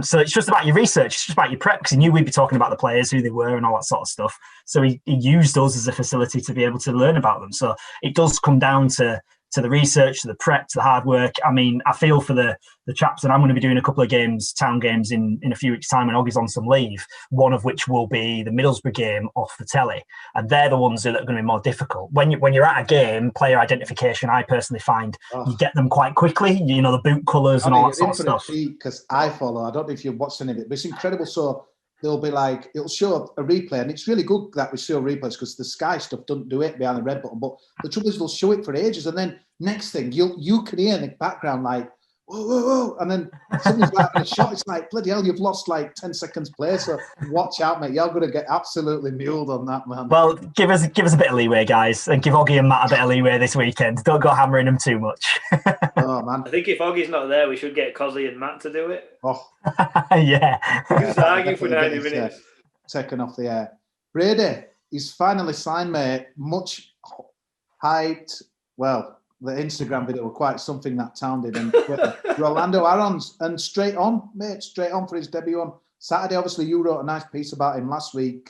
So it's just about your research, it's just about your prep, because he knew we'd be talking about the players, who they were and all that sort of stuff. So he used us as a facility to be able to learn about them. So it does come down to the research, to the prep, to the hard work. I mean, I feel for the chaps, and I'm going to be doing a couple of town games in a few weeks' time, and Oggy's on some leave, one of which will be the Middlesbrough game off the telly. And they're the ones that are going to be more difficult. When you're at a game, player identification, I personally find you get them quite quickly, you know, the boot colours and all that sort of stuff. Because I follow, I don't know if you've watched any of it, but it's incredible. So they'll be like, it'll show a replay, and it's really good that we show replays because the Sky stuff doesn't do it behind the red button. But the trouble is, they'll show it for ages, and then next thing you can hear in the background like, whoa, and then something's like a shot. It's like, bloody hell, you've lost like 10 seconds play. So watch out, mate. You're going to get absolutely muled on that, man. Well, give us a bit of leeway, guys, and give Oggy and Matt a bit of leeway this weekend. Don't go hammering them too much. Oh man, I think if Oggy's not there, we should get Cozzy and Matt to do it. Oh, yeah. Just argue for 90 minutes. Taken off the air. Brady, he's finally signed, mate. Much hyped. Well, the Instagram video were quite something that town did. And Rolando Aarons, and straight on for his debut on Saturday. Obviously, you wrote a nice piece about him last week.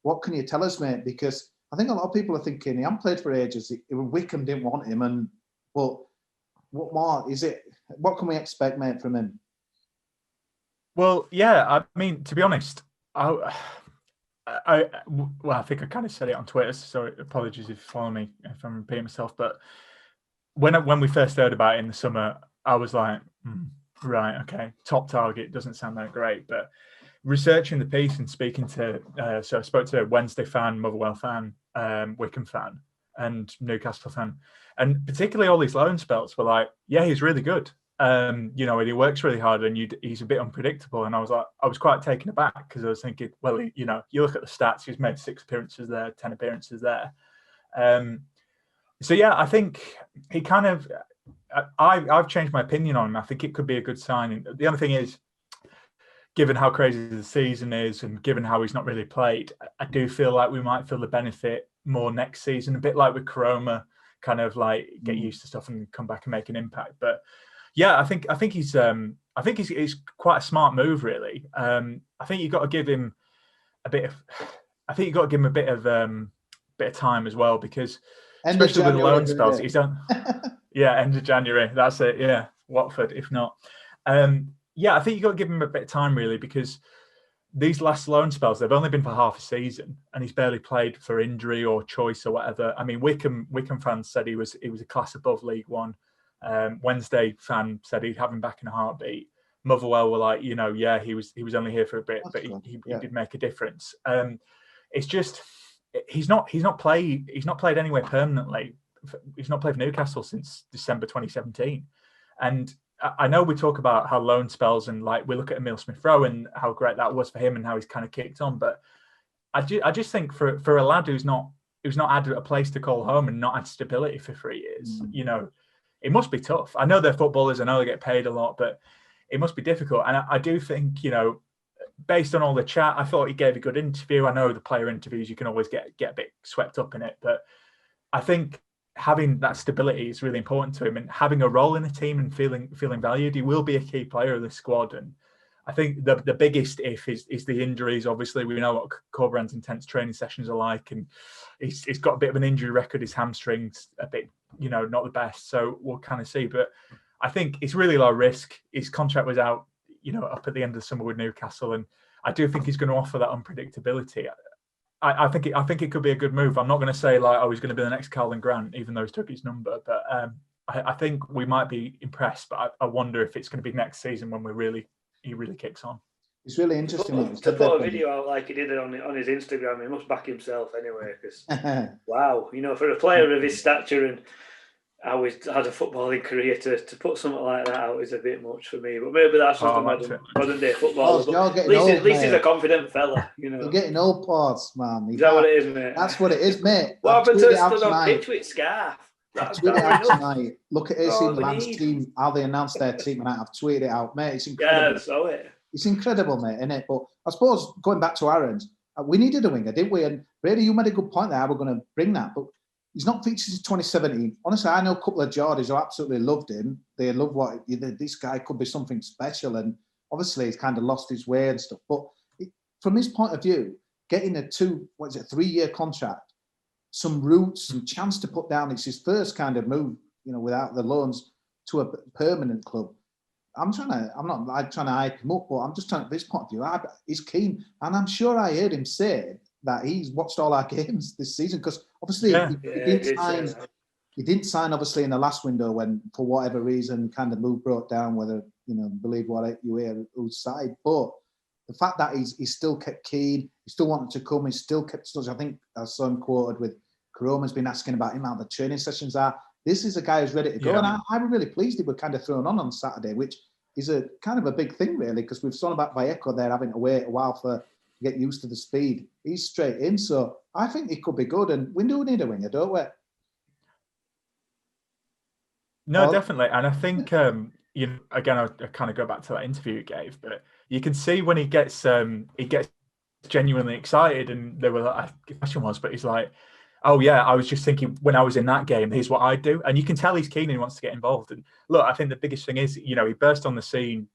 What can you tell us, mate? Because I think a lot of people are thinking he hasn't played for ages. Wickham didn't want him, but what more is it? What can we expect, mate, from him? Well, yeah. I mean, to be honest, I think I kind of said it on Twitter. So apologies if you follow me if I'm repeating myself, but when we first heard about it in the summer, I was like, right, okay, top target doesn't sound that great. But researching the piece and speaking to, so I spoke to a Wednesday fan, Motherwell fan, Wickham fan, and Newcastle fan, and particularly all these loan spells were like, yeah, he's really good. You know, and he works really hard, and he's a bit unpredictable. And I was quite taken aback because I was thinking, well, you know, you look at the stats, he's made 6 appearances there, 10 appearances there. So yeah, I think he kind of. I've changed my opinion on him. I think it could be a good signing. The only thing is, given how crazy the season is and given how he's not really played, I do feel like we might feel the benefit more next season, a bit like with Koroma, kind of like get used to stuff and come back and make an impact. But yeah, I think he's quite a smart move, really. I think you've got to give him a bit of time as well, because especially with loan spells, he's done. Yeah, end of January. That's it. Yeah, Watford, if not. Yeah, I think you've got to give him a bit of time, really, because these last loan spells, they've only been for half a season, and he's barely played for injury or choice or whatever. I mean, Wickham fans said he was a class above League One. Wednesday fan said he'd have him back in a heartbeat. Motherwell were like, yeah, he was only here for a bit, but he did make a difference. It's just he's not played anywhere permanently. He's not played for Newcastle since December 2017, and I know we talk about how loan spells and like we look at Emile Smith-Rowe and how great that was for him and how he's kind of kicked on, but I just think for a lad who's not had a place to call home and not had stability for 3 years, it must be tough. I know they're footballers, I know they get paid a lot, but it must be difficult. And I do think, based on all the chat, I thought he gave a good interview. I know the player interviews, you can always get a bit swept up in it, but I think having that stability is really important to him, and having a role in the team and feeling valued. He will be a key player of the squad, and I think the biggest if is the injuries. Obviously, we know what Corberan's intense training sessions are like, and he's got a bit of an injury record. His hamstrings a bit, not the best. So we'll kind of see. But I think it's really low risk. His contract was out, up at the end of the summer with Newcastle, and I do think he's going to offer that unpredictability. I think it could be a good move. I'm not going to say like, he's going to be the next Carlin Grant, even though he's took his number. But I think we might be impressed. But I wonder if it's going to be next season when he really kicks on. It's really interesting to put a video out like he did on his Instagram. He must back himself anyway. Because wow, for a player of his stature and how he's had a footballing career, to put something like that out is a bit much for me. But maybe that's just a modern day footballer. At least he's a confident fella. You're getting old parts, man. Is that what it is, mate? That's what it is, mate. What happened to stood on pitch with scarf? Tonight. Look at AC Milan's team, how they announced their team, and I've tweeted it out, mate. It's incredible. Yeah, so it. It's incredible, mate, isn't it? But I suppose going back to Aaron's, we needed a winger, didn't we? And Brady, you made a good point there. We're going to bring that, but he's not featured since 2017. Honestly, I know a couple of Geordies who absolutely loved him. They love this guy could be something special, and obviously he's kind of lost his way and stuff. But from his point of view, getting a 3-year contract, some roots, some chance to put down. It's his first kind of move, without the loans to a permanent club. I'm not trying to hype him up, but I'm just trying, from his point of view, he's keen. And I'm sure I heard him say that he's watched all our games this season, because obviously he didn't sign obviously in the last window when, for whatever reason, kind of move broke down, whether, believe what you hear, whose side. But the fact that he's still kept keen, he still wanted to come, he's still kept touch. I think I saw him quoted with Koroma's been asking about him, how the training sessions are. This is a guy who's ready to go. And I'm really pleased he was kind of thrown on Saturday, which is a kind of a big thing, really, because we've seen about Vallejo there having to wait a while to get used to the speed. He's straight in. So I think he could be good. And we do need a winger, don't we? No, definitely. And I think, again, I kind of go back to that interview he gave, but you can see when he gets genuinely excited, and they were like, the question was, but he's like, oh yeah, I was just thinking when I was in that game, here's what I'd do. And you can tell he's keen and he wants to get involved. And look, I think the biggest thing is, he burst on the scene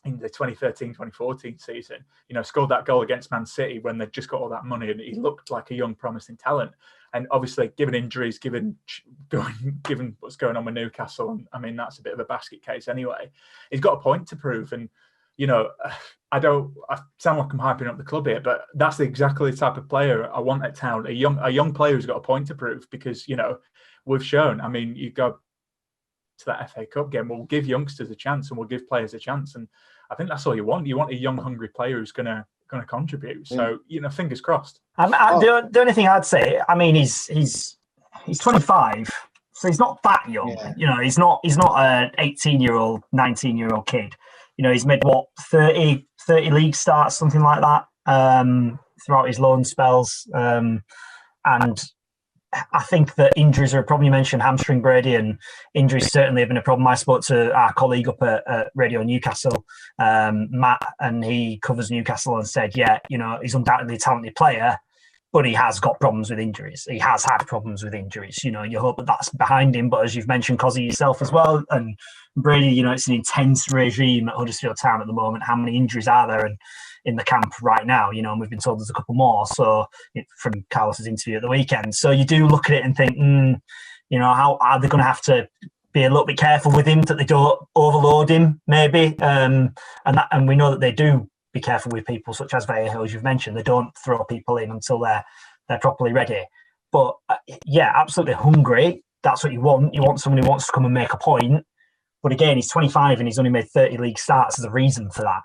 in the 2013-2014 season, scored that goal against Man City when they'd just got all that money, and he looked like a young, promising talent. And obviously, given injuries, given what's going on with Newcastle, I mean, that's a bit of a basket case anyway. He's got a point to prove. And, I sound like I'm hyping up the club here, but that's exactly the type of player I want at Town. A young player who's got a point to prove, because, we've shown, I mean, you go to that FA Cup game, we'll give youngsters a chance and we'll give players a chance. And I think that's all you want. You want a young, hungry player who's going to contribute. So, fingers crossed. The only thing I'd say, I mean, he's 25, so he's not that young. Yeah. He's not an 18-year-old, 19-year-old kid. He's made 30 league starts, something like that, throughout his loan spells. And I think that injuries are a problem. You mentioned hamstring, Brady, and injuries certainly have been a problem. I spoke to our colleague up at Radio Newcastle, Matt, and he covers Newcastle, and said, yeah, he's undoubtedly a talented player, but he has got problems with injuries. He has had problems with injuries. You hope that that's behind him. But as you've mentioned, Cozzy, yourself as well, and Brady, it's an intense regime at Huddersfield Town at the moment. How many injuries are there in the camp right now? And we've been told there's a couple more. So from Carlos's interview at the weekend. So you do look at it and think, how are they going to have to be a little bit careful with him that they don't overload him, maybe? And we know that they do be careful with people such as Vallejo, as you've mentioned. They don't throw people in until they're properly ready. But yeah, absolutely hungry. That's what you want. You want someone who wants to come and make a point. But again, he's 25 and he's only made 30 league starts. There's a reason for that,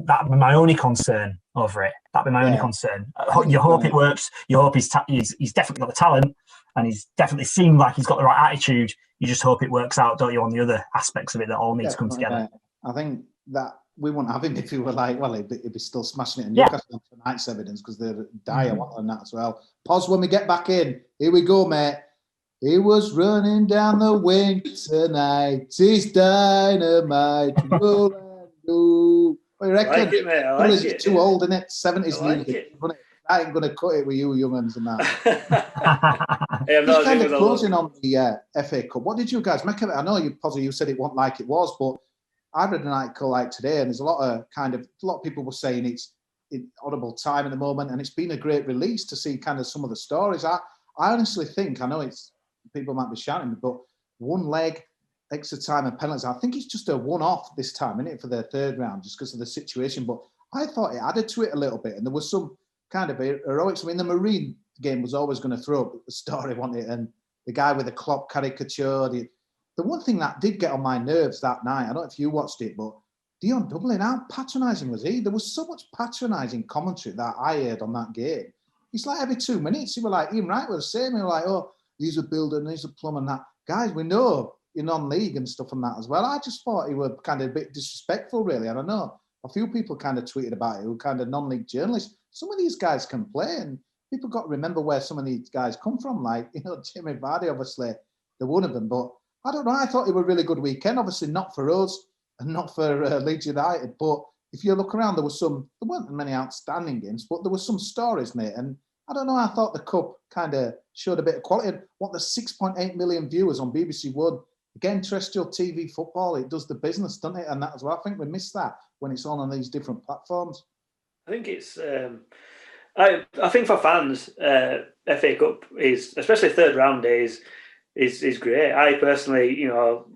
That'd be my only concern over it. That'd be my only concern. You hope it works. You hope he's definitely got the talent, and he's definitely seemed like he's got the right attitude. You just hope it works out, don't you, on the other aspects of it that all need to come together. I think that we wouldn't have him if he were like, well, he'd be still smashing it in Newcastle tonight's evidence, because they're dire on that as well. Pause when we get back in. Here we go, mate. He was running down the wing tonight. He's dynamite. Roll and do. What do you reckon? I like it, mate. I like it. Too old, isn't it? 70s league. I ain't going to cut it with you young'uns and that. I'm just kind of closing on the FA Cup. What did you guys make of it? I know you said it wasn't like it was, but I read an article like today, and there's a lot of people were saying it's in audible time at the moment, and it's been a great release to see kind of some of the stories. I honestly think, I know it's people might be shouting, but one leg, extra time and penalties. I think it's just a one-off this time, isn't it, for the third round, just because of the situation. But I thought it added to it a little bit, and there was some kind of heroics. I mean, the Marine game was always going to throw up the story, wasn't it? And the guy with the Klopp caricature. The one thing that did get on my nerves that night, I don't know if you watched it, but Dion Dublin, how patronising was he? There was so much patronising commentary that I heard on that game. It's like every 2 minutes, you were like, Ian Wright was saying, like, oh, he's a builder and he's a plumber and that. Guys, we know you're non-league and stuff and that as well. I just thought he were kind of a bit disrespectful, really. And I know a few people kind of tweeted about it, who kind of non-league journalists. Some of these guys can play, and people got to remember where some of these guys come from. Like, Jimmy Vardy, obviously, they're one of them. But I don't know. I thought it was a really good weekend. Obviously, not for us and not for Leeds United. But if you look around, there weren't many outstanding games, but there were some stories, mate. And I don't know. I thought the Cup kind of showed a bit of quality. What, the 6.8 million viewers on BBC One. Again, terrestrial TV football, it does the business, doesn't it? And that as well. I think we miss that when it's on these different platforms. I think it's. I think for fans, FA Cup is, especially third round days, is great. I personally,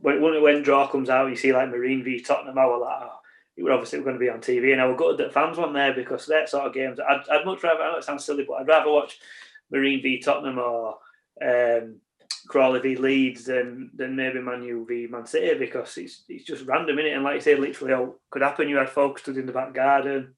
when draw comes out, you see like Marine v Tottenham, I was like, it were obviously going to be on TV, and I was gutted that fans weren't there, because that sort of games, I'd much rather. I know it sounds silly, but I'd rather watch Marine v Tottenham or Crawley v Leeds than maybe Man U v Man City, because it's just random, innit? And like you say, literally all could happen. You had folks stood in the back garden.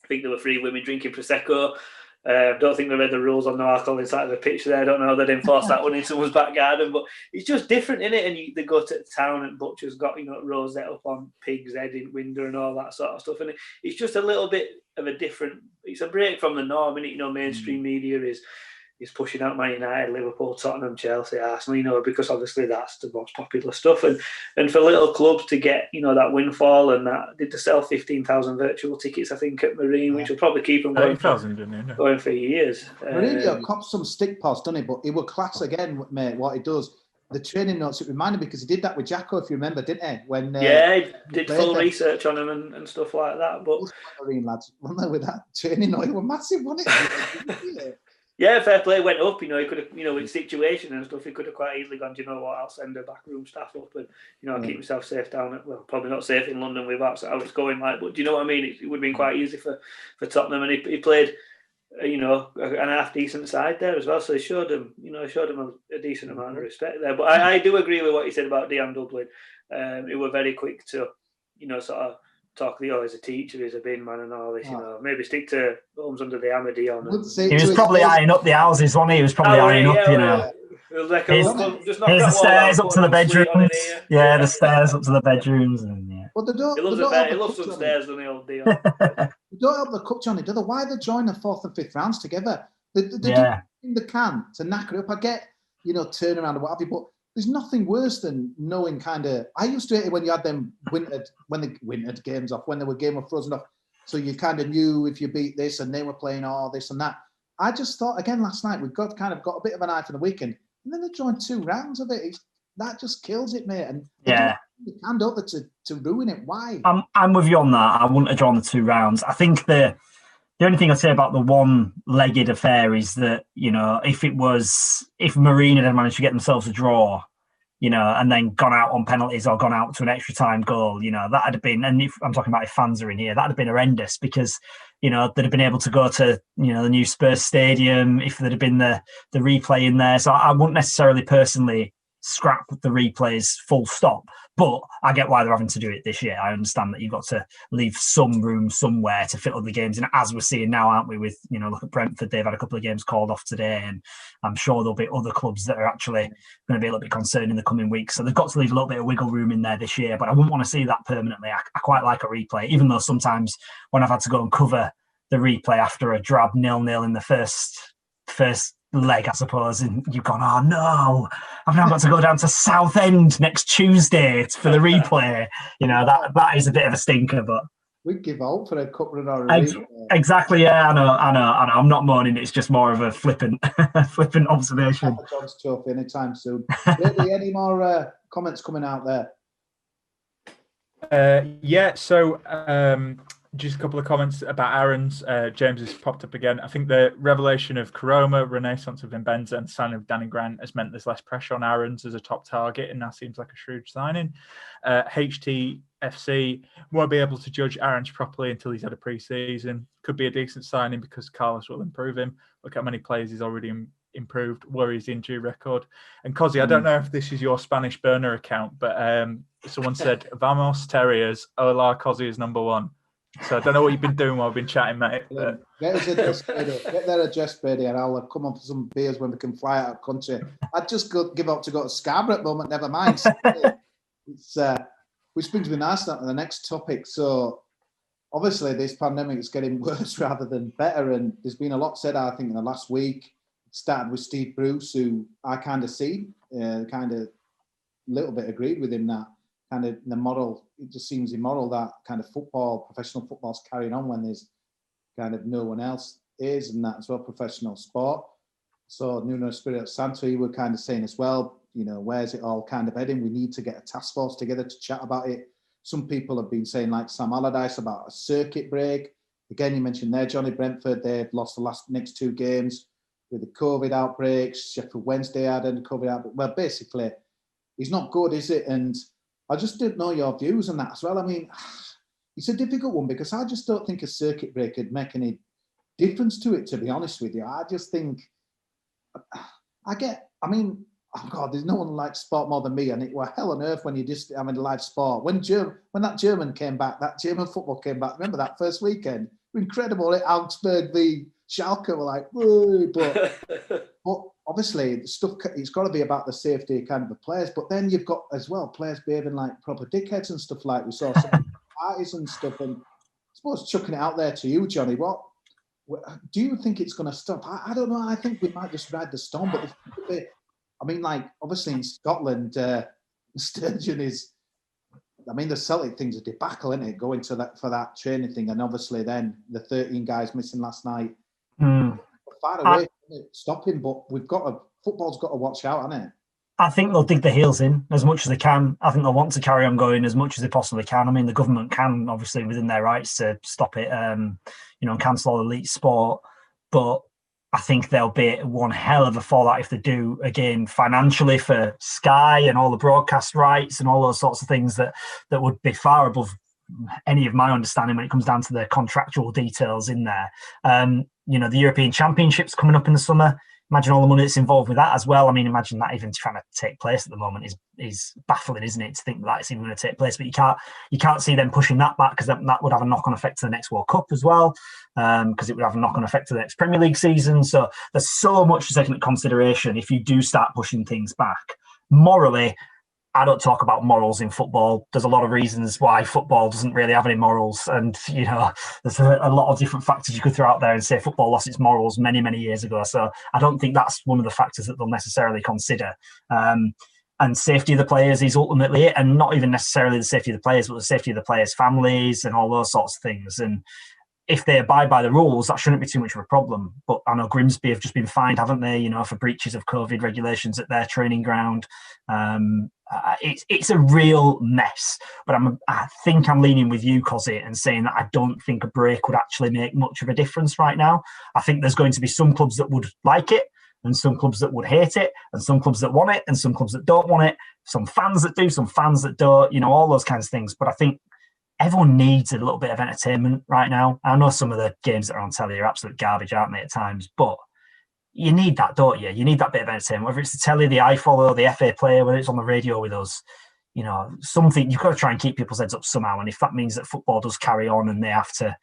I think there were 3 women drinking Prosecco. Don't think they read the rules on no alcohol inside of the pitch there. I don't know how they'd enforce that one in someone's back garden, but it's just different, innit? And they go to town and Butcher's got, rosette up on pig's head in window and all that sort of stuff. And it's just a little bit of a different, it's a break from the norm, innit? Mainstream media is pushing out Man United, Liverpool, Tottenham, Chelsea, Arsenal, because obviously that's the most popular stuff. And for little clubs to get, that windfall, and that did to sell 15,000 virtual tickets, I think, at Marine, which will probably keep them going for years. Mourinho copped some stick post, doesn't he? But it will class again, mate, what he does. The training notes, it reminded me, because he did that with Jacko, if you remember, didn't he? When he did full research on him and stuff like that. But Marine lads, weren't they, with that training note? It was massive, wasn't it? Yeah, fair play went up. He could have, with situation and stuff, he could have quite easily gone, do you know what, I'll send the backroom staff up and, keep myself safe down at, well, probably not safe in London with how it's going like, but do you know what I mean? It would have been quite easy for Tottenham, and he played, an half decent side there as well. So he showed him a decent amount of respect there. But I do agree with what you said about Dion Dublin. He were very quick to, sort of talk he's a teacher, he's a bin man and all this, maybe stick to Holmes under the hammer, Dion. He was probably eyeing up the houses, wasn't he? He was probably eyeing up, It was like here's the stairs up to the bedrooms. Yeah, the stairs up to the bedrooms. And Well, he loves some stairs, doesn't he, old Dion? They don't help the cup, Johnny, do they? Why they join the 4th and 5th rounds together? They do in the can to knacker it up. I get, turn around and what have you, but there's nothing worse than knowing kind of. I used to hate it when you had them wintered games off, when they were Game of Thrones off. So you kind of knew if you beat this and they were playing this and that. I just thought, again, last night, we've got a bit of an eye for the weekend. And then they're drawing 2 rounds of it. That just kills it, mate. And they can't up to ruin it. Why? I'm with you on that. I wouldn't have drawn the 2 rounds. I think the only thing I'd say about the one-legged affair is that, if Marine had managed to get themselves a draw, and then gone out on penalties or gone out to an extra time goal, that'd have been, and if I'm talking about if fans are in here, that'd have been horrendous because, they'd have been able to go to, the new Spurs stadium if there'd have been the replay in there. So I wouldn't necessarily personally scrap the replays full stop, but I get why they're having to do it this year. I understand that you've got to leave some room somewhere to fit other games in, as we're seeing now, aren't we, with, look at Brentford, they've had a couple of games called off today, and I'm sure there'll be other clubs that are actually going to be a little bit concerned in the coming weeks. So they've got to leave a little bit of wiggle room in there this year, but I wouldn't want to see that permanently. I quite like a replay, even though sometimes when I've had to go and cover the replay after a drab 0-0 in the first leg, I suppose, and you've gone, oh no, I've now got to go down to Southend next Tuesday for the replay. That is a bit of a stinker, but we'd give out for a couple of hours. Exactly, yeah, I know. I'm not moaning, it's just more of a flippant observation. John's tough anytime soon. Any more comments coming out there? So just a couple of comments about Aaron's. James has popped up again. I think the revelation of Koroma, renaissance of Mbenza, and signing of Danny Grant has meant there's less pressure on Aaron's as a top target, and that seems like a shrewd signing. HTFC won't be able to judge Aaron's properly until he's had a pre-season. Could be a decent signing because Carlos will improve him. Look how many players he's already improved. Worries injury record. And Cozzy, I don't know if this is your Spanish burner account, but someone said, Vamos Terriers, Hola Cozzy is number 1. So I don't know what you've been doing while I've been chatting, mate. But... Get their address ready and I'll come on for some beers when we can fly out of country. I'd just give up to go to Scarborough at the moment, never mind. Which brings me nicely to the next topic. So obviously this pandemic is getting worse rather than better, and there's been a lot said, I think, in the last week. It started with Steve Bruce, who I kind of see, kind of a little bit agreed with him that kind of the model, it just seems immoral that kind of professional football's carrying on when there's kind of no one else is, and that as well, professional sport. So Nuno Espirito Santo, he were kind of saying as well, where's it all kind of heading? We need to get a task force together to chat about it. Some people have been saying, like Sam Allardyce, about a circuit break. Again, you mentioned there, Johnny Brentford, they've lost the next 2 games with the COVID outbreaks. Sheffield Wednesday had a COVID outbreak. Well, basically, he's not good, is it? And I just didn't know your views on that as well. I mean, it's a difficult one because I just don't think a circuit break would make any difference to it, to be honest with you. I just think, oh God, there's no one likes sport more than me, and it were hell on earth when you just having live sport. When that German came back, that German football came back, remember that first weekend? Incredible, Augsburg v Schalke were like, whoa, but obviously the stuff, it's got to be about the safety kind of the players, but then you've got as well players behaving like proper dickheads and stuff, like we saw some parties and stuff. And I suppose chucking it out there to you, Johnny, what do you think it's going to stop? I don't know. I think we might just ride the storm, but obviously in Scotland, Sturgeon is, the Celtic thing's a debacle, isn't it? Going to that for that training thing, and obviously then the 13 guys missing last night. Far away from it, stopping, but football's got to watch out, hasn't it? I think they'll dig their heels in as much as they can. I think they'll want to carry on going as much as they possibly can. The government can, obviously, within their rights to stop it, and cancel all elite sport. But I think there'll be one hell of a fallout if they do, again, financially for Sky and all the broadcast rights and all those sorts of things that would be far above any of my understanding when it comes down to the contractual details in there. The European Championships coming up in the summer. Imagine all the money that's involved with that as well. Imagine that even trying to take place at the moment is baffling, isn't it? To think that it's even going to take place, but you can't see them pushing that back, because that would have a knock-on effect to the next World Cup as well, because it would have a knock-on effect to the next Premier League season. So there's so much to take into consideration if you do start pushing things back. Morally, I don't talk about morals in football. There's a lot of reasons why football doesn't really have any morals. And, there's a lot of different factors you could throw out there and say football lost its morals many, many years ago. So I don't think that's one of the factors that they'll necessarily consider. And safety of the players is ultimately it. And not even necessarily the safety of the players, but the safety of the players' families and all those sorts of things. And if they abide by the rules, that shouldn't be too much of a problem. But I know Grimsby have just been fined, haven't they, for breaches of COVID regulations at their training ground. It's a real mess. But I think I'm leaning with you, Cozzy, and saying that I don't think a break would actually make much of a difference right now. I think there's going to be some clubs that would like it, and some clubs that would hate it, and some clubs that want it, and some clubs that don't want it, some fans that do, some fans that don't, all those kinds of things. But I think everyone needs a little bit of entertainment right now. I know some of the games that are on telly are absolute garbage, aren't they, at times? But you need that, don't you? You need that bit of entertainment, whether it's the telly, the iFollow, the FA Player, whether it's on the radio with us. Something, you've got to try and keep people's heads up somehow. And if that means that football does carry on and they have to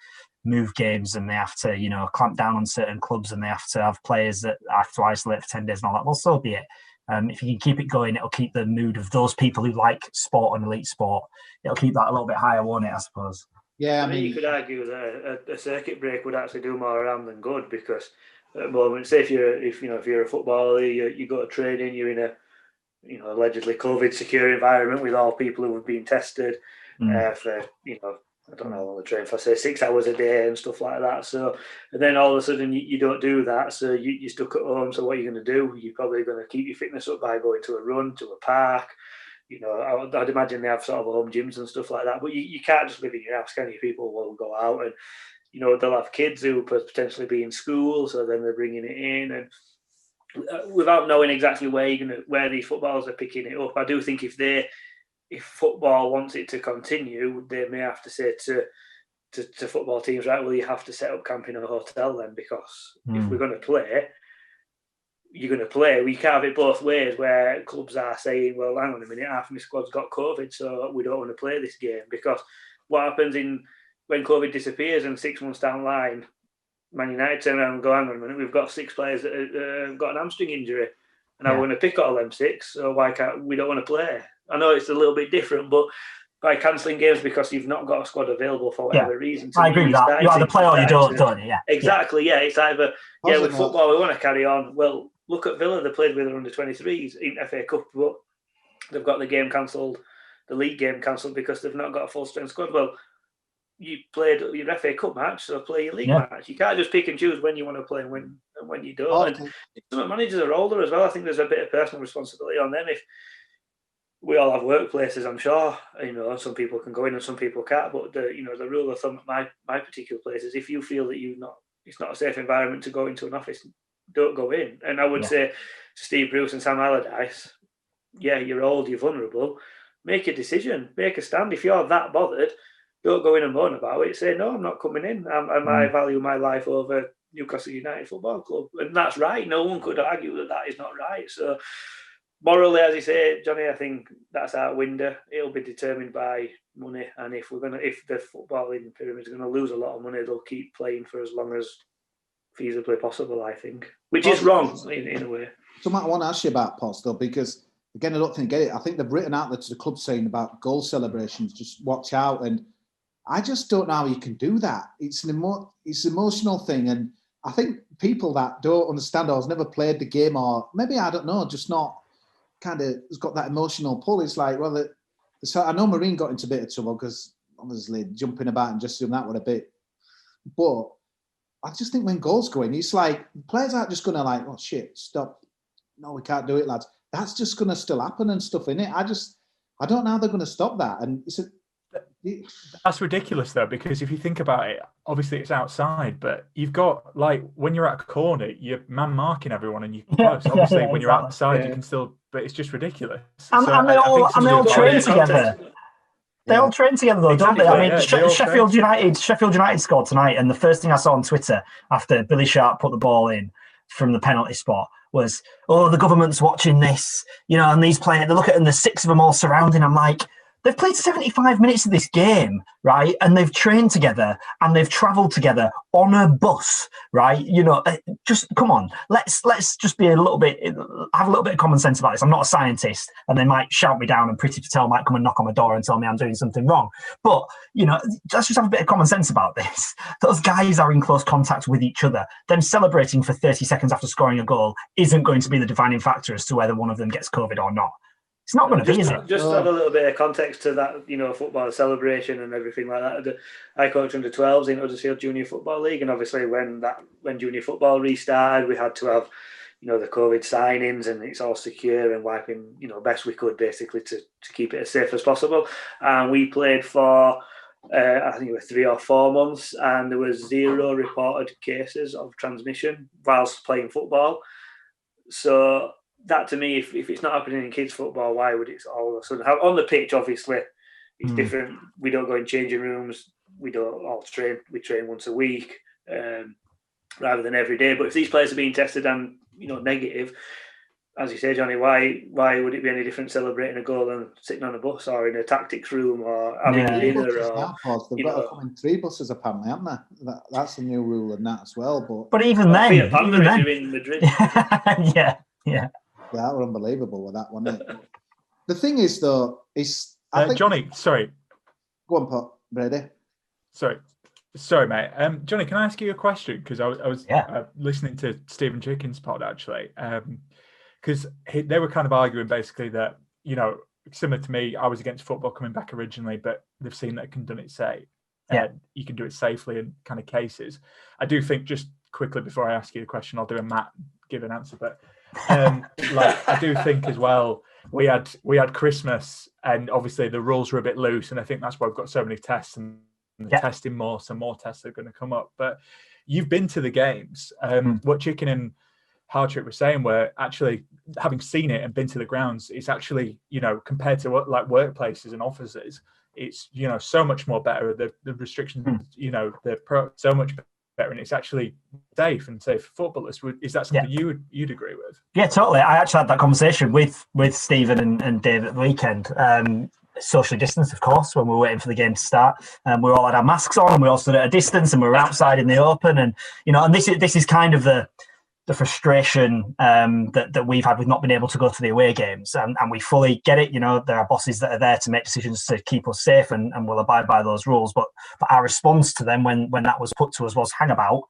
move games and they have to, clamp down on certain clubs and they have to have players that have to isolate for 10 days and all that, well, so be it. If you can keep it going, it'll keep the mood of those people who like sport and elite sport. It'll keep that a little bit higher, won't it, I suppose? Yeah, I mean, you could argue that a circuit break would actually do more harm than good, because at the moment, say if you're a footballer, you go to training, you're in a allegedly COVID secure environment with all people who have been tested for I don't know how long they train for, say 6 hours a day and stuff like that. So, and then all of a sudden you don't do that. So you're stuck at home. So what are you going to do? You're probably going to keep your fitness up by going to a run, to a park. I'd imagine they have sort of home gyms and stuff like that. But you can't just live in your house, can you? People will go out and, they'll have kids who potentially be in school. So then they're bringing it in. And without knowing exactly where these footballers are picking it up, I do think if football wants it to continue, they may have to say to football teams, right, well, you have to set up camp in a hotel then, because if we're going to play, you're going to play. We can't have it both ways, where clubs are saying, well, hang on a minute, half my squad's got COVID, so we don't want to play this game. Because what happens when COVID disappears and 6 months down the line, Man United turn around and go, hang on a minute, we've got 6 players that have got an hamstring injury, and I want to pick all them 6, so why can't we don't want to play? I know it's a little bit different, but by cancelling games because you've not got a squad available for whatever reason. I agree with that. You either play or you don't you? Yeah. Exactly, yeah. It's either, with football, we want to carry on. Well, look at Villa. They played with their under-23s in FA Cup, but they've got the game cancelled, the league game cancelled because they've not got a full-strength squad. Well, you played your FA Cup match, so play your league match. You can't just pick and choose when you want to play and when you don't. And some managers are older as well. I think there's a bit of personal responsibility on them. If we all have workplaces, I'm sure. Some people can go in and some people can't. But the rule of thumb at my particular place is, if you feel that it's not a safe environment to go into an office, don't go in. And I would say to Steve Bruce and Sam Allardyce, you're old, you're vulnerable. Make a decision, make a stand. If you're that bothered, don't go in and moan about it. Say, no, I'm not coming in. I value my life over Newcastle United Football Club. And that's right. No one could argue that is not right. So morally, as you say, Johnny, I think that's our window. It'll be determined by money. And if the footballing pyramid is going to lose a lot of money, they'll keep playing for as long as feasibly possible, I think. Which is wrong in a way. Something I want to ask you about, Potts, though, because, again, I don't think I get it. I think they've written out there to the club saying about goal celebrations, just watch out. And I just don't know how you can do that. It's an emotional thing. And I think people that don't understand or has never played the game, or maybe, I don't know, just not kind of has got that emotional pull. It's like, well, so I know Marine got into a bit of trouble because obviously jumping about and just doing that with a bit. But I just think when goals go in, it's like players aren't just going to like, oh shit, stop. No, we can't do it, lads. That's just going to still happen and stuff in it. I don't know how they're going to stop that. And that's ridiculous though, because if you think about it, obviously it's outside, but you've got, like, when you're at a corner, you're man marking everyone and you can close. Obviously when you're outside you can still, but it's just ridiculous. And they all train together. They all train together though, don't they? I mean, Sheffield United scored tonight, and the first thing I saw on Twitter after Billy Sharp put the ball in from the penalty spot was, oh, the government's watching this, and these players, they look at it and there's 6 of them all surrounding. I'm like, They've played 75 minutes of this game, right? And they've trained together and they've travelled together on a bus, right? Just come on. Let's just be have a little bit of common sense about this. I'm not a scientist, and they might shout me down, and Priti Patel might come and knock on my door and tell me I'm doing something wrong. But let's just have a bit of common sense about this. Those guys are in close contact with each other. Them celebrating for 30 seconds after scoring a goal isn't going to be the defining factor as to whether one of them gets COVID or not. It's not going to be, is it? Just add a little bit of context to that, football celebration and everything like that. I coached under 12s in Huddersfield Junior Football League, and obviously when junior football restarted, we had to have, the COVID signings, and it's all secure and wiping, best we could basically to keep it as safe as possible. And we played for, I think it was 3 or 4 months, and there was 0 reported cases of transmission whilst playing football. So that, to me, if it's not happening in kids' football, why would it all of a sudden happen? On the pitch, obviously, it's different. We don't go in changing rooms. We don't all train. We train once a week rather than every day. But if these players are being tested and, negative, as you say, Johnny, why would it be any different celebrating a goal than sitting on a bus or in a tactics room or having dinner? They've got to come in 3 buses, apparently, haven't they? That's a new rule in that as well. But even then, if you're in Madrid. yeah. That were unbelievable with that one. The thing is, though, I think Johnny, sorry. Go on, Brady. Sorry, mate. Johnny, can I ask you a question? Because I was listening to Stephen Chicken's pod, actually, because they were kind of arguing basically that, similar to me, I was against football coming back originally, but they've seen that it can do it safe. You can do it safely in kind of cases. I do think, just quickly before I ask you the question, I'll do a Matt give an answer, but I do think as well, we had Christmas, and obviously the rules were a bit loose, and I think that's why we've got so many tests and testing more, so more tests are going to come up. But you've been to the games. What Chicken and Hardtrick were saying were actually, having seen it and been to the grounds, it's actually, compared to what like workplaces and offices, it's so much more better. The restrictions, they're so much better, and it's actually safe for footballers. Is that something you'd agree with? Yeah, totally. I actually had that conversation with Stephen and Dave at the weekend. Socially distanced, of course, when we were waiting for the game to start. We all had our masks on, and we all stood at a distance, and we were outside in the open. And and this is kind of the frustration that we've had with not being able to go to the away games, and we fully get it. There are bosses that are there to make decisions to keep us safe, and will abide by those rules. But our response to them when that was put to us was, hang about.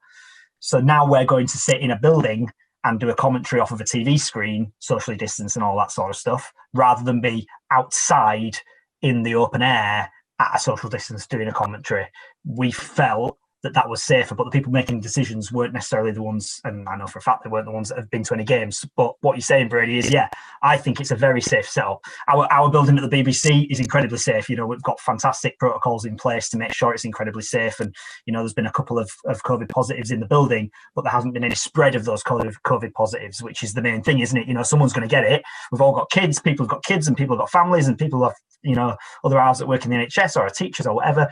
So now we're going to sit in a building and do a commentary off of a TV screen, socially distanced and all that sort of stuff, rather than be outside in the open air at a social distance doing a commentary. We felt that was safer, but the people making decisions weren't necessarily the ones, and I know for a fact they weren't the ones that have been to any games. But what you're saying, Brady, is I think it's a very safe setup. Our building at the BBC is incredibly safe. We've got fantastic protocols in place to make sure it's incredibly safe. And there's been a couple of COVID positives in the building, but there hasn't been any spread of those COVID positives, which is the main thing, isn't it? Someone's going to get it. We've all got kids. People have got kids, and people have got families, and people have other hours that work in the NHS or are teachers or whatever.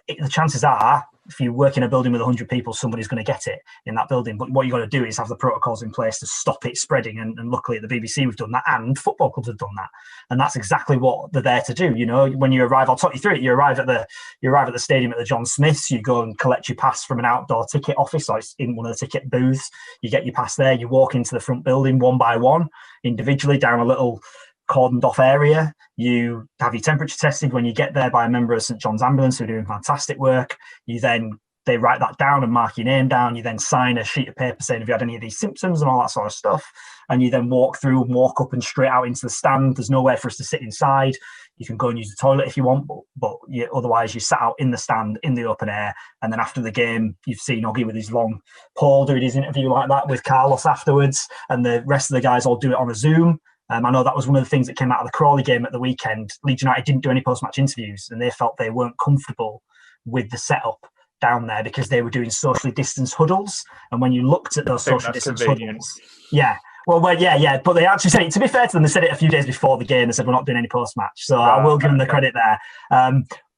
The chances are, if you work in a building with 100 people, somebody's going to get it in that building. But what you've got to do is have the protocols in place to stop it spreading. And luckily at the BBC, we've done that, and football clubs have done that. And that's exactly what they're there to do. When you arrive, I'll talk you through it. You arrive at the stadium at the John Smiths. You go and collect your pass from an outdoor ticket office, or it's in one of the ticket booths. You get your pass there. You walk into the front building one by one, individually down a little cordoned off area. You have your temperature tested when you get there by a member of St John's Ambulance who are doing fantastic work. They write that down and mark your name down. You then sign a sheet of paper saying if you had any of these symptoms and all that sort of stuff. And you then walk through and walk up and straight out into the stand. There's nowhere for us to sit inside. You can go and use the toilet if you want, but otherwise you sat out in the stand in the open air. And then after the game, you've seen Oggy with his long pole doing his interview like that with Carlos afterwards, and the rest of the guys all do it on a Zoom. I know that was one of the things that came out of the Crawley game at the weekend. Leeds United didn't do any post-match interviews, and they felt they weren't comfortable with the setup down there because they were doing socially distanced huddles. And when you looked at those socially distanced huddles, but they actually said it, to be fair to them, they said it a few days before the game. They said, we're not doing any post-match. So I will give them the credit there.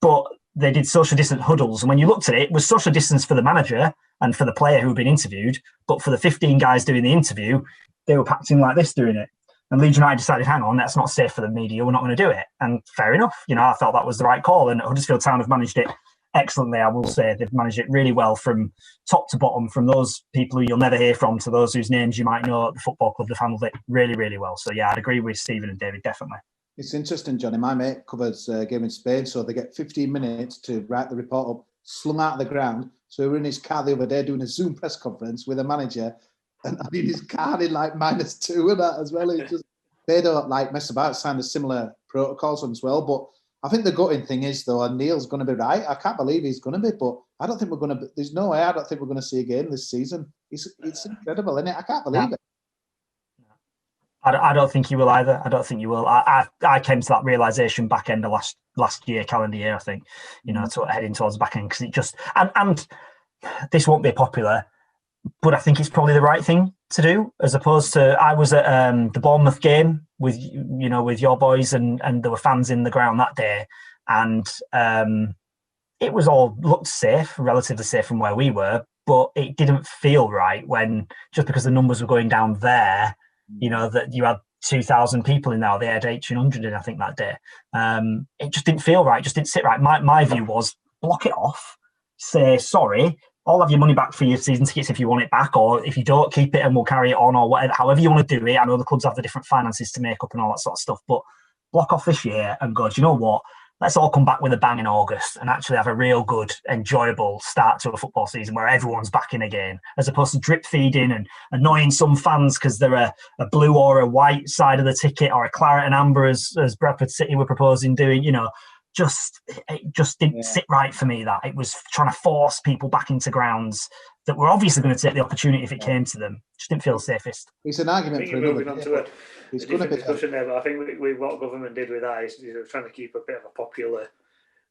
But they did social distance huddles. And when you looked at it, it was social distance for the manager and for the player who had been interviewed. But for the 15 guys doing the interview, they were packed in like this doing it. And Leeds United decided, hang on, that's not safe for the media, we're not going to do it. And fair enough, I thought that was the right call. And Huddersfield Town have managed it excellently, I will say. They've managed it really well from top to bottom, from those people who you'll never hear from to those whose names you might know at the football club. They've handled it really, really well. So yeah, I'd agree with Stephen and David, definitely. It's interesting, Johnny. My mate covers a game in Spain, so they get 15 minutes to write the report up, slung out of the ground. So we were in his car the other day doing a Zoom press conference with a manager, and I'm in his car in like -2 and that as well. They don't like mess about, sign the similar protocols as well. But I think the gutting thing is, though, and Neil's going to be right. I can't believe he's going to be, but I don't think we're going to. There's no way. I don't think we're going to see a game this season. It's incredible, isn't it? I can't believe it. I don't think you will either. I don't think you will. I came to that realization back end of last year, calendar year, I think, heading towards the back end, because it just, and this won't be popular, but I think it's probably the right thing to do, as opposed to, I was at the Bournemouth game with your boys, and there were fans in the ground that day, and it was all looked safe, relatively safe from where we were, but it didn't feel right when, just because the numbers were going down there, that you had 2,000 people in there, they had 1,800 in, I think, that day. It just didn't feel right, just didn't sit right. My view was, block it off, say, sorry, I'll have your money back for your season tickets if you want it back, or if you don't, keep it and we'll carry it on, or whatever, however you want to do it. I know the clubs have the different finances to make up and all that sort of stuff, but block off this year and go, do you know what? Let's all come back with a bang in August and actually have a real good, enjoyable start to a football season where everyone's back in again, as opposed to drip feeding and annoying some fans because they're a blue or a white side of the ticket, or a claret and amber, as Bradford City were proposing doing. It just didn't sit right for me. That it was trying to force people back into grounds that were obviously going to take the opportunity if it came to them. Just didn't feel the safest. It's an argument for another day. It's going to be discussion there, but I think with what government did with that is trying to keep a bit of a popular.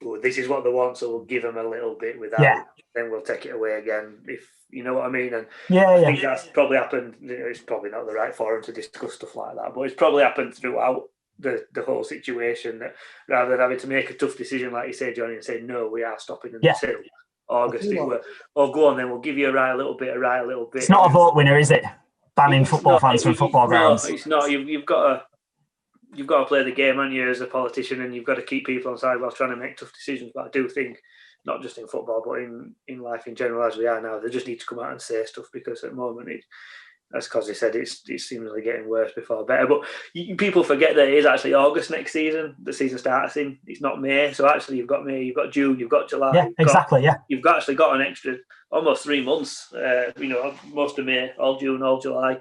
Well, this is what they want, so we'll give them a little bit without. Then we'll take it away again, if you know what I mean. And I think that's probably happened. It's probably not the right forum to discuss stuff like that, but it's probably happened throughout the whole situation, that rather than having to make a tough decision, like you say, Johnny, and say, no, we are stopping them until August. Or go on, then we'll give you a little bit. It's not a vote winner, is it? Banning football fans from football grounds. No, it's not. You've got to play the game, haven't you, as a politician, and you've got to keep people on side whilst trying to make tough decisions. But I do think, not just in football, but in life in general, as we are now, they just need to come out and say stuff, because at the moment, as Cosy said, it's seemingly getting worse before better. But people forget that it is actually August next season. The season starts in. It's not May. So actually, you've got May, you've got June, you've got July. Yeah, exactly. You've actually got an extra almost 3 months. Most of May, all June, all July.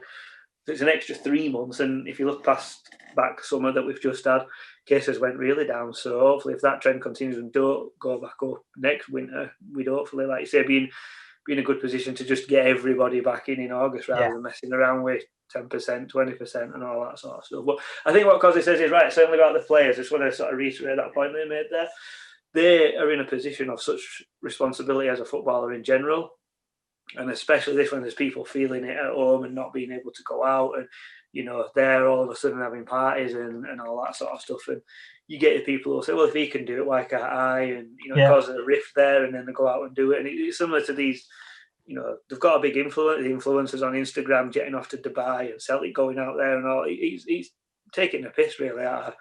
So it's an extra 3 months. And if you look back summer that we've just had, cases went really down. So hopefully, if that trend continues and don't go back up next winter, we'd hopefully, like you say, be in a good position to just get everybody back in August, rather than messing around with 10%, 20% and all that sort of stuff. But I think what Cosy says is right, certainly about the players. I just want to sort of reiterate that point they made there. They are in a position of such responsibility as a footballer in general, and especially this when there's people feeling it at home and not being able to go out, and they're all of a sudden having parties and all that sort of stuff. And you get the people who say, well, if he can do it, why can't I? And, cause a rift there, and then they go out and do it. And it's similar to these, they've got a big influence, the influencers on Instagram jetting off to Dubai and Celtic going out there and all. He's taking the piss really out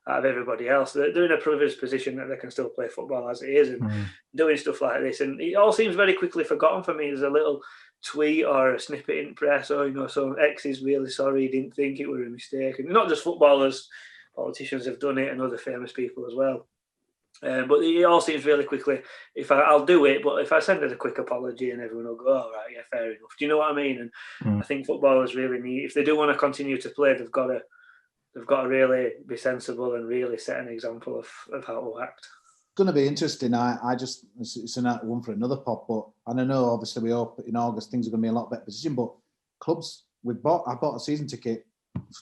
of everybody else. They're in a privileged position that they can still play football as it is, and doing stuff like this. And it all seems very quickly forgotten for me. There's a little tweet or a snippet in press, or so X is really sorry, he didn't think it was a mistake. And not just footballers, politicians have done it, and other famous people as well. But it all seems really quickly, I'll do it, but if I send it a quick apology and everyone will go, all right, yeah, fair enough. Do you know what I mean? And I think footballers really need, if they do want to continue to play, they've got to really be sensible and really set an example of how to act. It's going to be interesting. It's one for another pod, but I know obviously we hope in August things are going to be a lot better position, but clubs, I bought a season ticket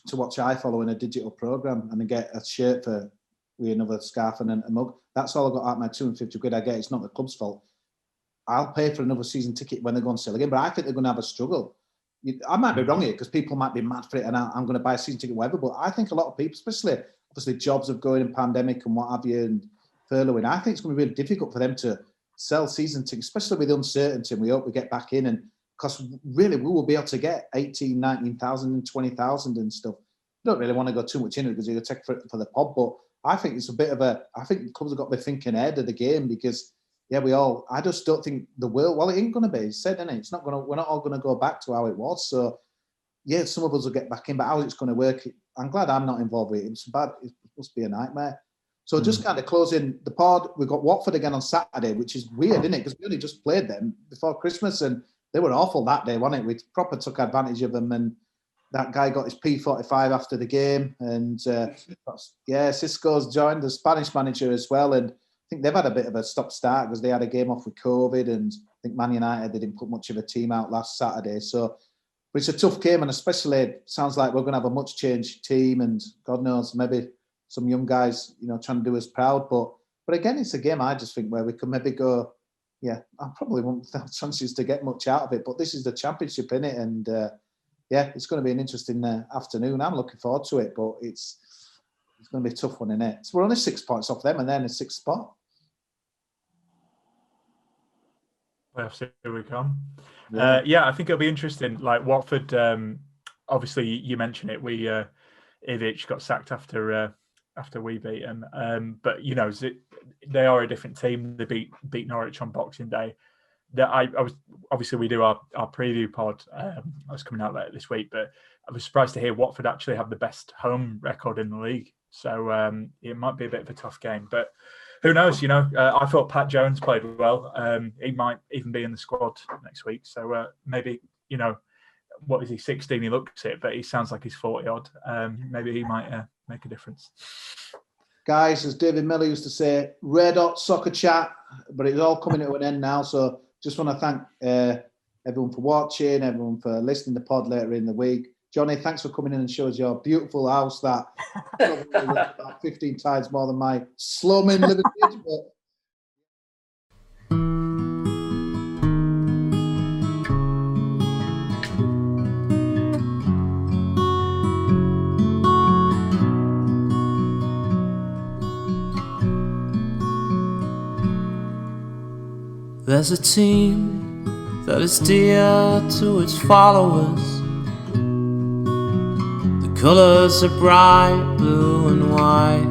to watch iFollow in a digital program and then get a shirt with another scarf and a mug. That's all I got out of my 250 quid I get. It's not the club's fault. I'll pay for another season ticket when they go on sale again, but I think they're going to have a struggle. I might be wrong here because people might be mad for it and I'm going to buy a season ticket, whatever, but I think a lot of people, especially obviously jobs of going in pandemic and what have you and furloughing, I think it's going to be really difficult for them to sell season tickets, especially with the uncertainty, and we hope we get back in, and because really we will be able to get 18, 19,000 and 20,000 and stuff. don't really want to go too much into it because you're going to take for the pod, but I think it's a bit of I think the clubs have got to be thinking ahead of the game because, I just don't think the world, well, it ain't going to be. It's said, isn't it? We're not all going to go back to how it was. So, some of us will get back in, but how it's going to work, I'm glad I'm not involved with it. It's bad. It must be a nightmare. So just kind of closing the pod, we've got Watford again on Saturday, which is weird, isn't it? Because we only just played them before Christmas and they were awful that day, wasn't it? We proper took advantage of them and that guy got his P45 after the game. And Cisco's joined, the Spanish manager as well. And I think they've had a bit of a stop-start because they had a game off with COVID and I think Man United, they didn't put much of a team out last Saturday. So, but it's a tough game and especially it sounds like we're going to have a much changed team and God knows, maybe some young guys, trying to do us proud. But again, it's a game I just think where we could maybe go, I probably won't have chances to get much out of it, but this is the Championship, innit? And it's going to be an interesting afternoon. I'm looking forward to it, but it's going to be a tough one, innit? So we're only 6 points off them and then a 6th spot. Here we come. I think it'll be interesting. Like Watford, obviously you mentioned it. Ivic got sacked after we beat them. But they are a different team. They beat Norwich on Boxing Day. I was obviously we do our preview pod. I was coming out later this week, but I was surprised to hear Watford actually have the best home record in the league. So it might be a bit of a tough game, but who knows? I thought Pat Jones played well. He might even be in the squad next week. So maybe what is he, 16? He looks it, but he sounds like he's 40 odd. Maybe he might make a difference. Guys, as David Miller used to say, red hot soccer chat, but it's all coming to an end now. So just want to thank everyone for watching, everyone for listening to the pod later in the week. Johnny, thanks for coming in and showing us your beautiful house that probably worth about 15 times more than my slum in Liverpool. There's a team that is dear to its followers. The colours are bright blue and white.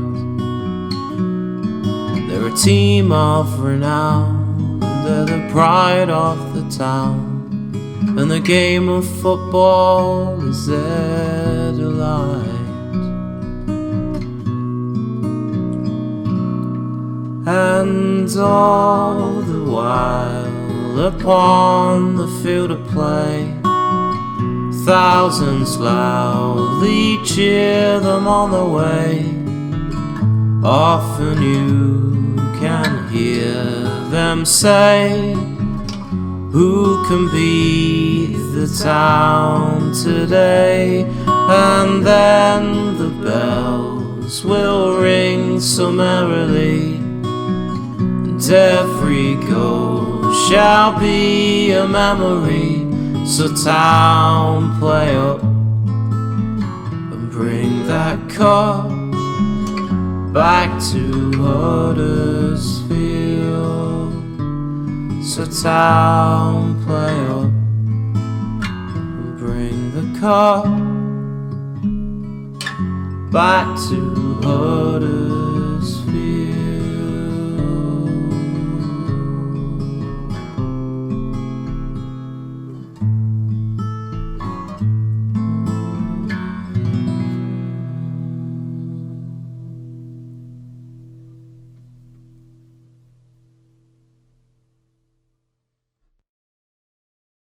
They're a team of renown, and they're the pride of the town. And the game of football is their delight. And all the while upon the field of play, thousands loudly cheer them on the way. Often you can hear them say, who can beat the town today? And then the bells will ring so merrily, and every goal shall be a memory. So town, play up and bring that cup back to Huddersfield. So town, play up and bring the cup back to Huddersfield.